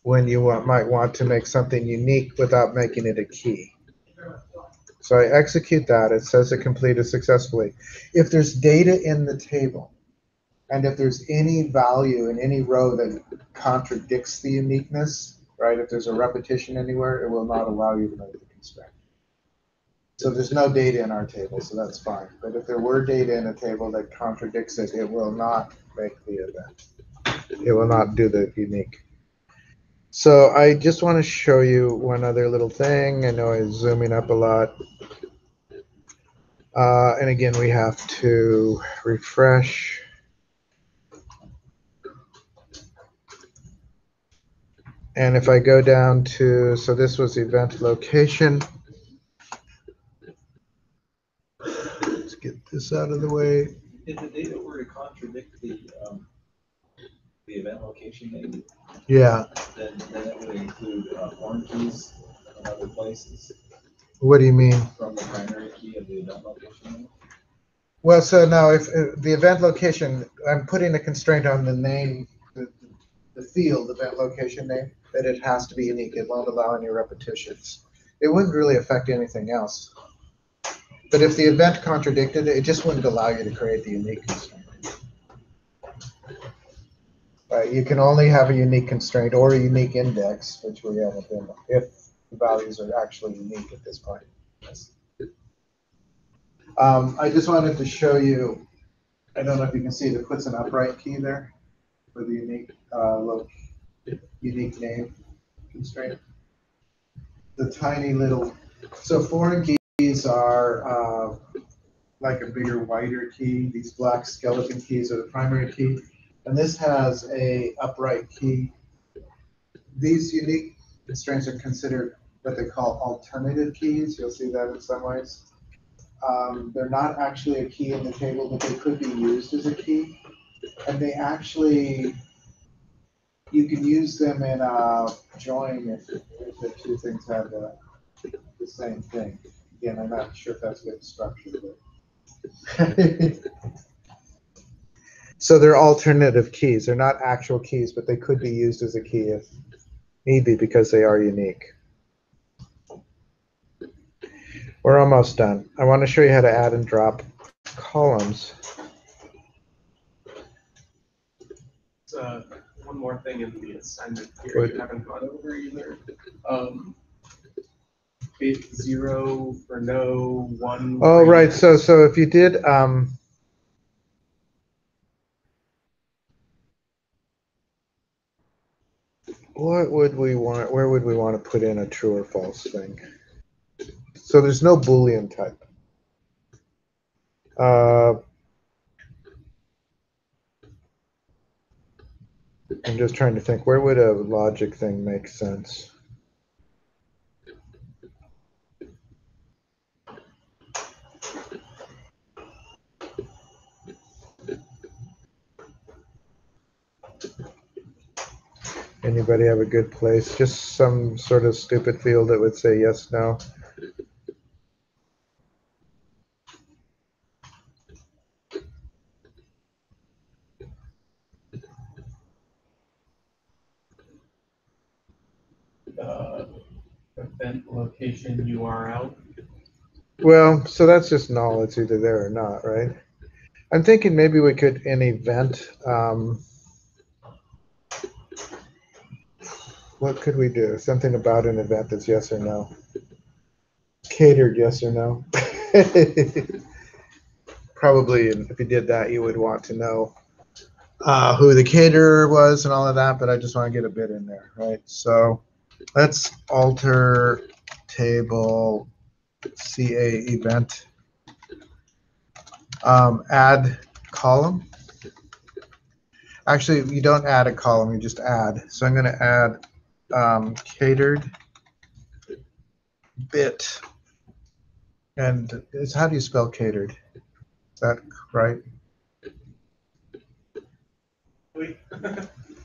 when you might want to make something unique without making it a key. So I execute that. It says it completed successfully. If there's data in the table, and if there's any value in any row that contradicts the uniqueness, right? If there's a repetition anywhere, it will not allow you to make the constraint. So there's no data in our table, so that's fine. But if there were data in a table that contradicts it, it will not make the event. It will not do the unique. So I just want to show you one other little thing. I know I'm zooming up a lot. And again, we have to refresh. And if I go down to, so this was event location. Let's get this out of the way. If the data were to contradict the event location name, Yeah. then it would include foreign keys in other places What do you mean? from the primary key of the event location name. Well, so now if the event location, I'm putting a constraint on the name, the field event location name, that it has to be unique. It won't allow any repetitions. It wouldn't really affect anything else. But if the event contradicted it, it just wouldn't allow you to create the unique constraint. You can only have a unique constraint or a unique index, which we haven't been, if the values are actually unique at this point. I just wanted to show you, I don't know if you can see, it puts an upright key there for the unique name constraint. The tiny little, so foreign keys are like a bigger, wider key. These black skeleton keys are the primary key. And this has a upright key. These unique constraints are considered what they call alternative keys. You'll see that in some ways. They're not actually a key in the table, but they could be used as a key. And they actually, you can use them in a join if the two things have the same thing. Again, I'm not sure if that's good structure, but so they're alternative keys. They're not actual keys, but they could be used as a key if need be because they are unique. We're almost done. I want to show you how to add and drop columns. One more thing in the assignment here you haven't gone over either. Bit 0 for no, 1. Oh, right. So if you did what would we want? Where would we want to put in a true or false thing? So there's no Boolean type. I'm just trying to think, where would a logic thing make sense? Anybody have a good place? Just some sort of stupid field that would say yes, no. Event location URL. Well, so that's just null. It's either there or not, right? I'm thinking maybe we could, in event, what could we do? Something about an event that's yes or no. Catered yes or no. Probably, if you did that, you would want to know who the caterer was and all of that, but I just want to get a bit in there, right? So let's alter table CA event, add column. Actually, you don't add a column, you just add. So I'm going to add catered bit. And it's, how do you spell catered? Is that right?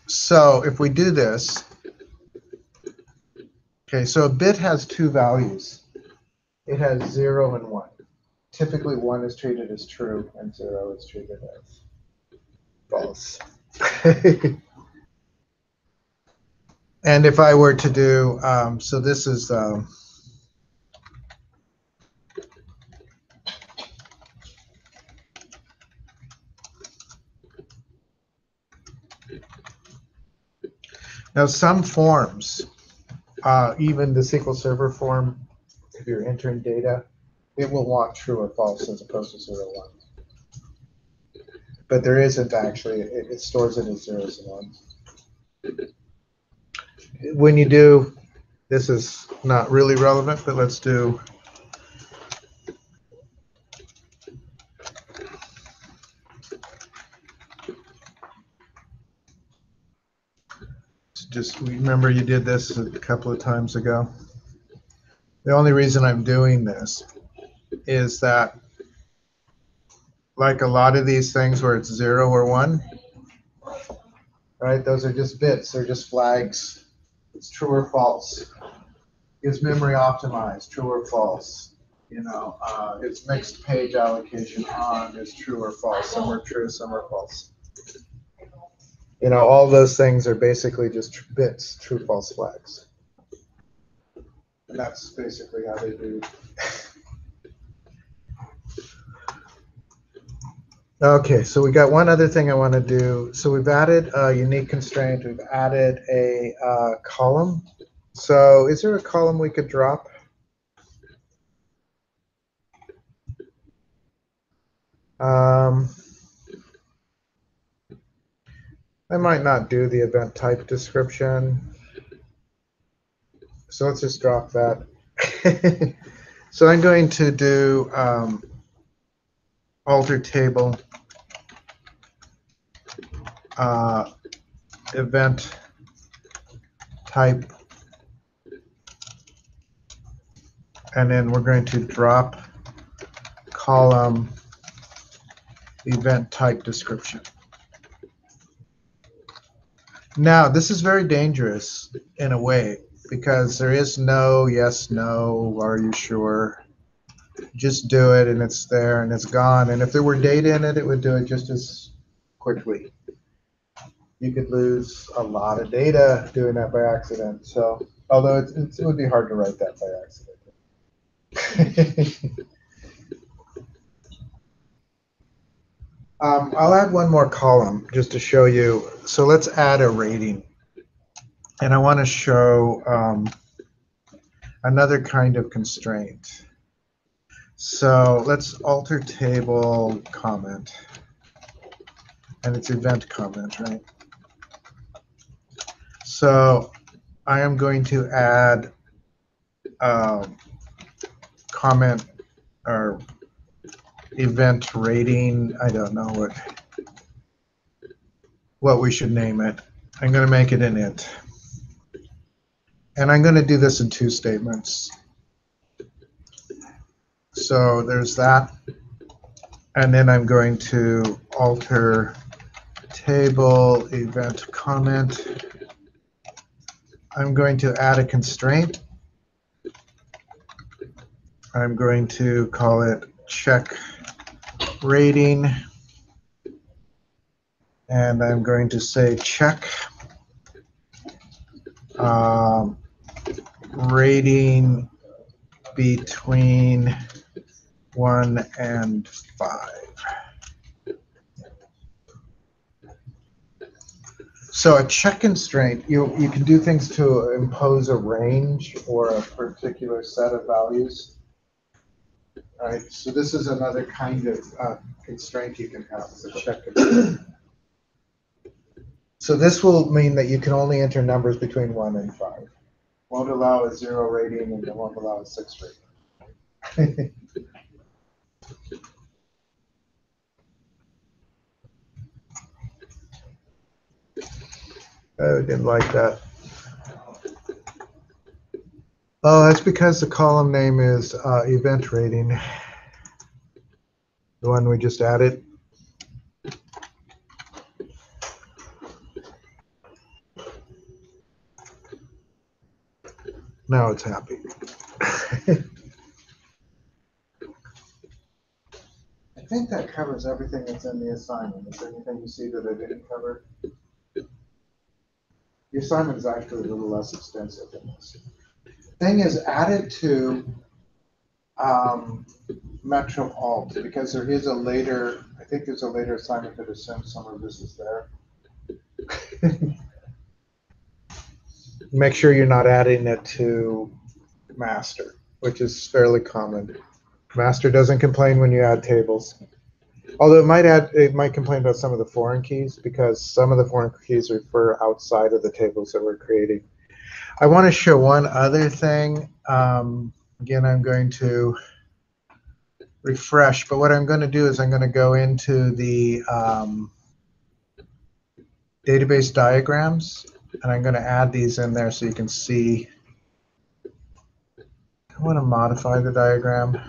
So if we do this, okay, so a bit has two values. It has 0 and 1. Typically 1 is treated as true and 0 is treated as false. And if I were to do, so this is, now some forms, even the SQL Server form, if you're entering data, it will want true or false as opposed to 0, 1. But there isn't actually, it stores it as zeros and ones. When you do, this is not really relevant, but let's do just remember you did this a couple of times ago. The only reason I'm doing this is that, like a lot of these things where it's 0 or 1, right? Those are just bits. They're just flags. It's true or false. Is memory optimized? True or false? You know, it's mixed page allocation on is true or false. Some are true, some are false. You know, all those things are basically just bits, true, false flags. And that's basically how they do. Okay, so we got one other thing I want to do. So we've added a unique constraint. We've added a column. So is there a column we could drop? I might not do the event type description. So let's just drop that. So I'm going to do alter table event type, and then we're going to drop column event type description. Now, this is very dangerous in a way because there is no yes, no, are you sure? Just do it and it's there and it's gone. And if there were data in it, it would do it just as quickly. You could lose a lot of data doing that by accident. So, although it would be hard to write that by accident. I'll add one more column just to show you. So let's add a rating. And I want to show another kind of constraint. So let's alter table comment. And it's event comment, right? So I am going to add comment or event rating. I don't know what we should name it. I'm going to make it an int. And I'm going to do this in 2 statements. So there's that. And then I'm going to alter table event comment. I'm going to add a constraint. I'm going to call it check rating. And I'm going to say check rating between 1 and 5. So a check constraint, you can do things to impose a range or a particular set of values. All right, so this is another kind of constraint you can have, is a check constraint. So this will mean that you can only enter numbers between 1 and 5. Won't allow a 0 rating and it won't allow a 6 rating. I didn't like that. Oh, that's because the column name is event rating, the one we just added. Now it's happy. I think that covers everything that's in the assignment. Is there anything you see that I didn't cover? The assignment is actually a little less extensive than this. Thing is, add it to Metro Alt, because there is a later, I think there's a later assignment that assumes some of this is there. Make sure you're not adding it to master, which is fairly common. Master doesn't complain when you add tables. Although it might complain about some of the foreign keys, because some of the foreign keys refer outside of the tables that we're creating. I want to show one other thing. Again, I'm going to refresh, but what I'm going to do is I'm going to go into the database diagrams, and I'm going to add these in there so you can see. I want to modify the diagram.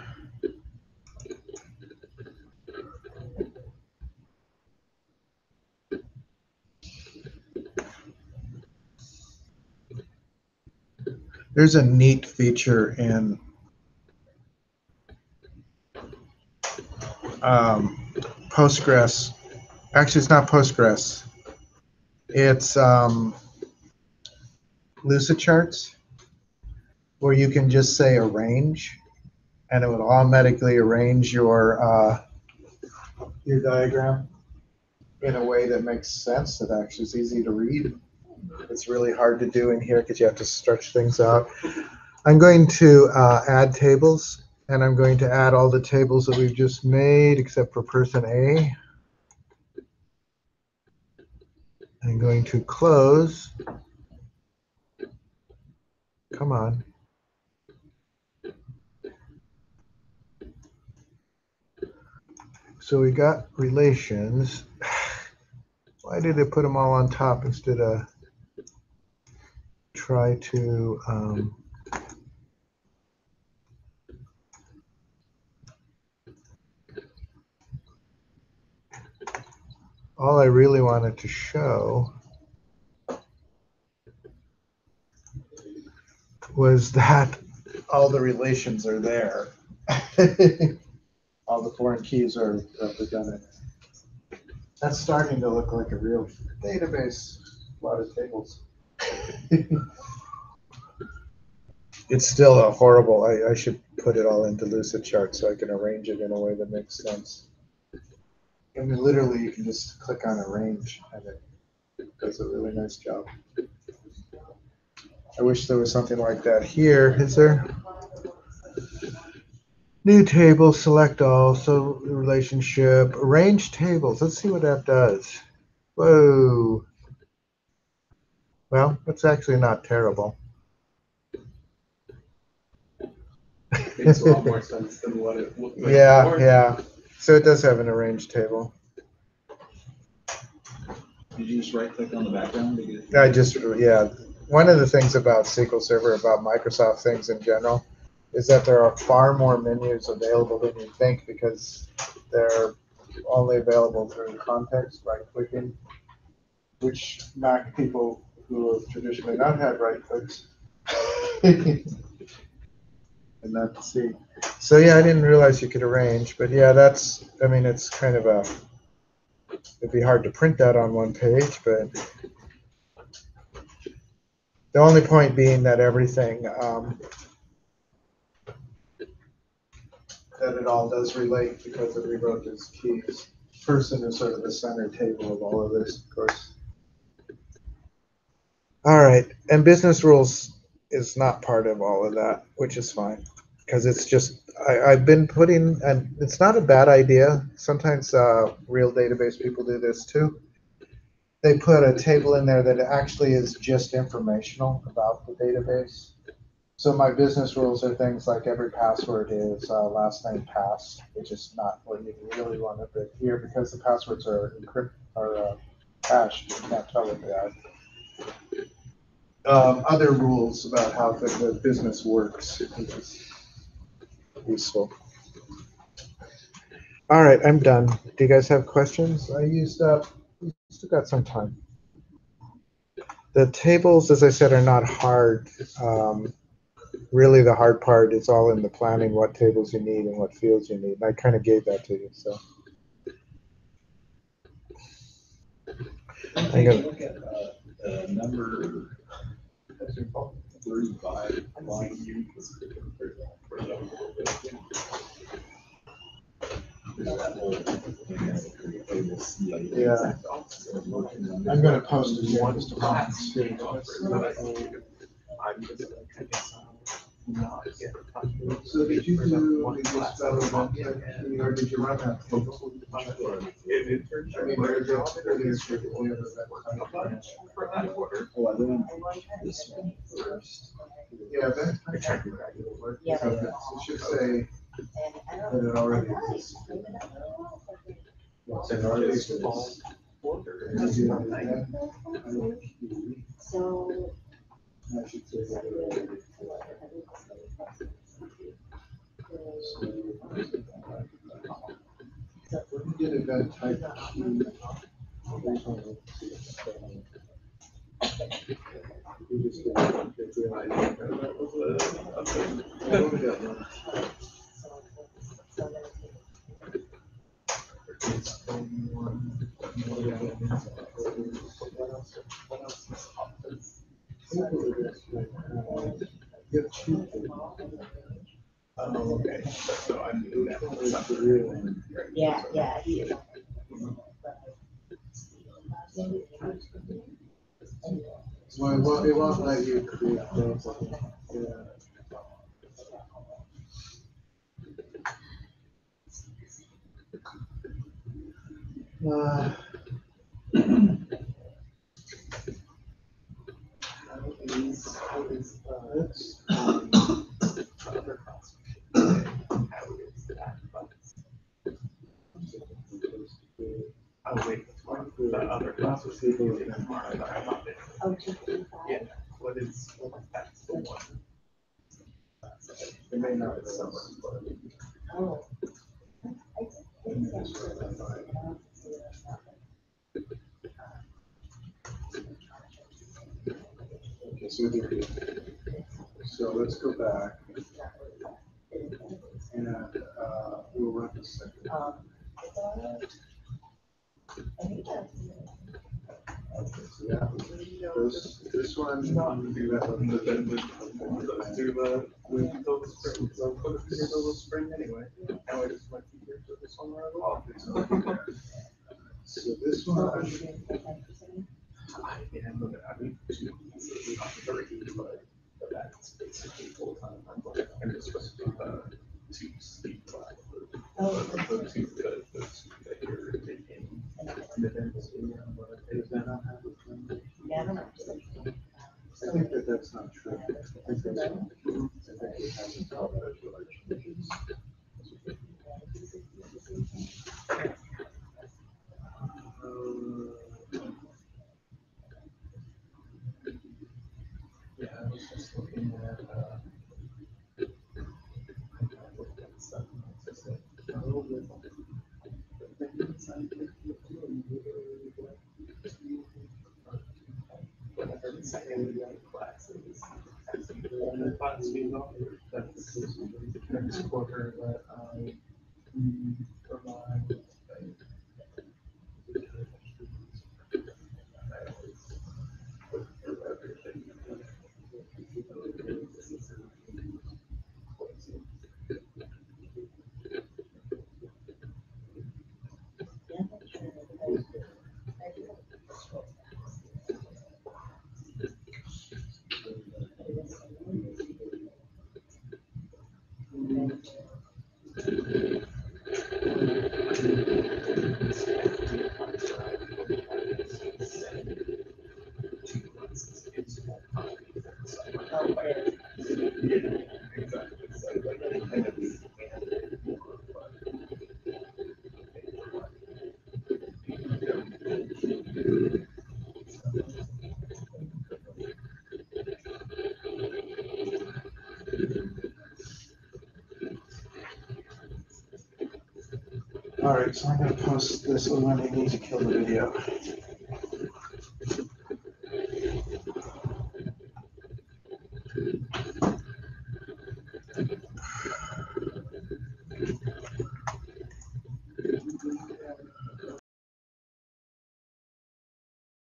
There's a neat feature in Postgres. Actually, it's not Postgres. It's Lucidcharts, where you can just say arrange, and it would automatically arrange your diagram in a way that makes sense, that actually is easy to read. It's really hard to do in here because you have to stretch things out. I'm going to add tables, and I'm going to add all the tables that we've just made except for person A. I'm going to close. Come on. So we got relations. Why did it put them all on top instead of try to all I really wanted to show was that all the relations are there. All the foreign keys are represented. That's starting to look like a real database. A lot of tables. It's still a horrible. I should put it all into Lucidchart so I can arrange it in a way that makes sense. I mean, literally, you can just click on arrange, and it does a really nice job. I wish there was something like that here. Is there? New table, select all, so relationship, arrange tables. Let's see what that does. Whoa. Well, it's actually not terrible. Makes a lot more sense than what it looked like Yeah, before. yeah. So it does have an arranged table. Did you just right click on the background to get it? Yeah. One of the things about SQL Server, about Microsoft things in general, is that there are far more menus available than you think because they're only available through context, right clicking, which Mac people who have traditionally not had right clicks. And not see. So yeah, I didn't realize you could arrange, but yeah, I mean, it's kind of it'd be hard to print that on one page, but the only point being that everything, that it all does relate because it rewrote its keys. Person is sort of the center table of all of this, of course. All right, and business rules is not part of all of that, which is fine, because it's just I've been putting, and it's not a bad idea. Sometimes real database people do this too. They put a table in there that actually is just informational about the database. So my business rules are things like every password is last name pass, which is not what you really want to put here because the passwords are hashed. You can't tell what they are. Other rules about how the business works, which is useful. All right, I'm done. Do you guys have questions? We still got some time. The tables, as I said, are not hard. Really, the hard part is all in the planning, what tables you need and what fields you need. And I kind of gave that to you, so. Take a look at number 35 line U. Yeah. I'm going to post it here in just a moment. So did you spell event, or did you run that table? I mean, where is it? Oh, I learned this one first. Yeah, event type. Yeah. So it should say that it already exists. So it already exists. So. I should say that it already exists. When you get event type key, you just get Oh, okay. So I'm doing that. Yeah, yeah, he is. Well, it won't let you create things. Yeah. Oh, wait, the other class was using tomorrow, but I thought it. Oh, 255. Yeah, what is that's the one. It may not be somewhere. Oh. Okay, so we did. So let's go back and we'll run the second. Okay, so yeah, this one, do that one. But then let's do the spring, so put it through the spring anyway. Now I just went here to this one where I belong. So this one, I can look at it. Not very good, but that's basically full time. I'm just supposed to do the two speed class. The two that you're taking. And then does that not have a Yeah, I was just looking at, stuff, and it's just like, oh, whenever it's in classes, and the class being offered, that's the next quarter that I provide. All right, so I'm gonna post this one when I need to kill the video.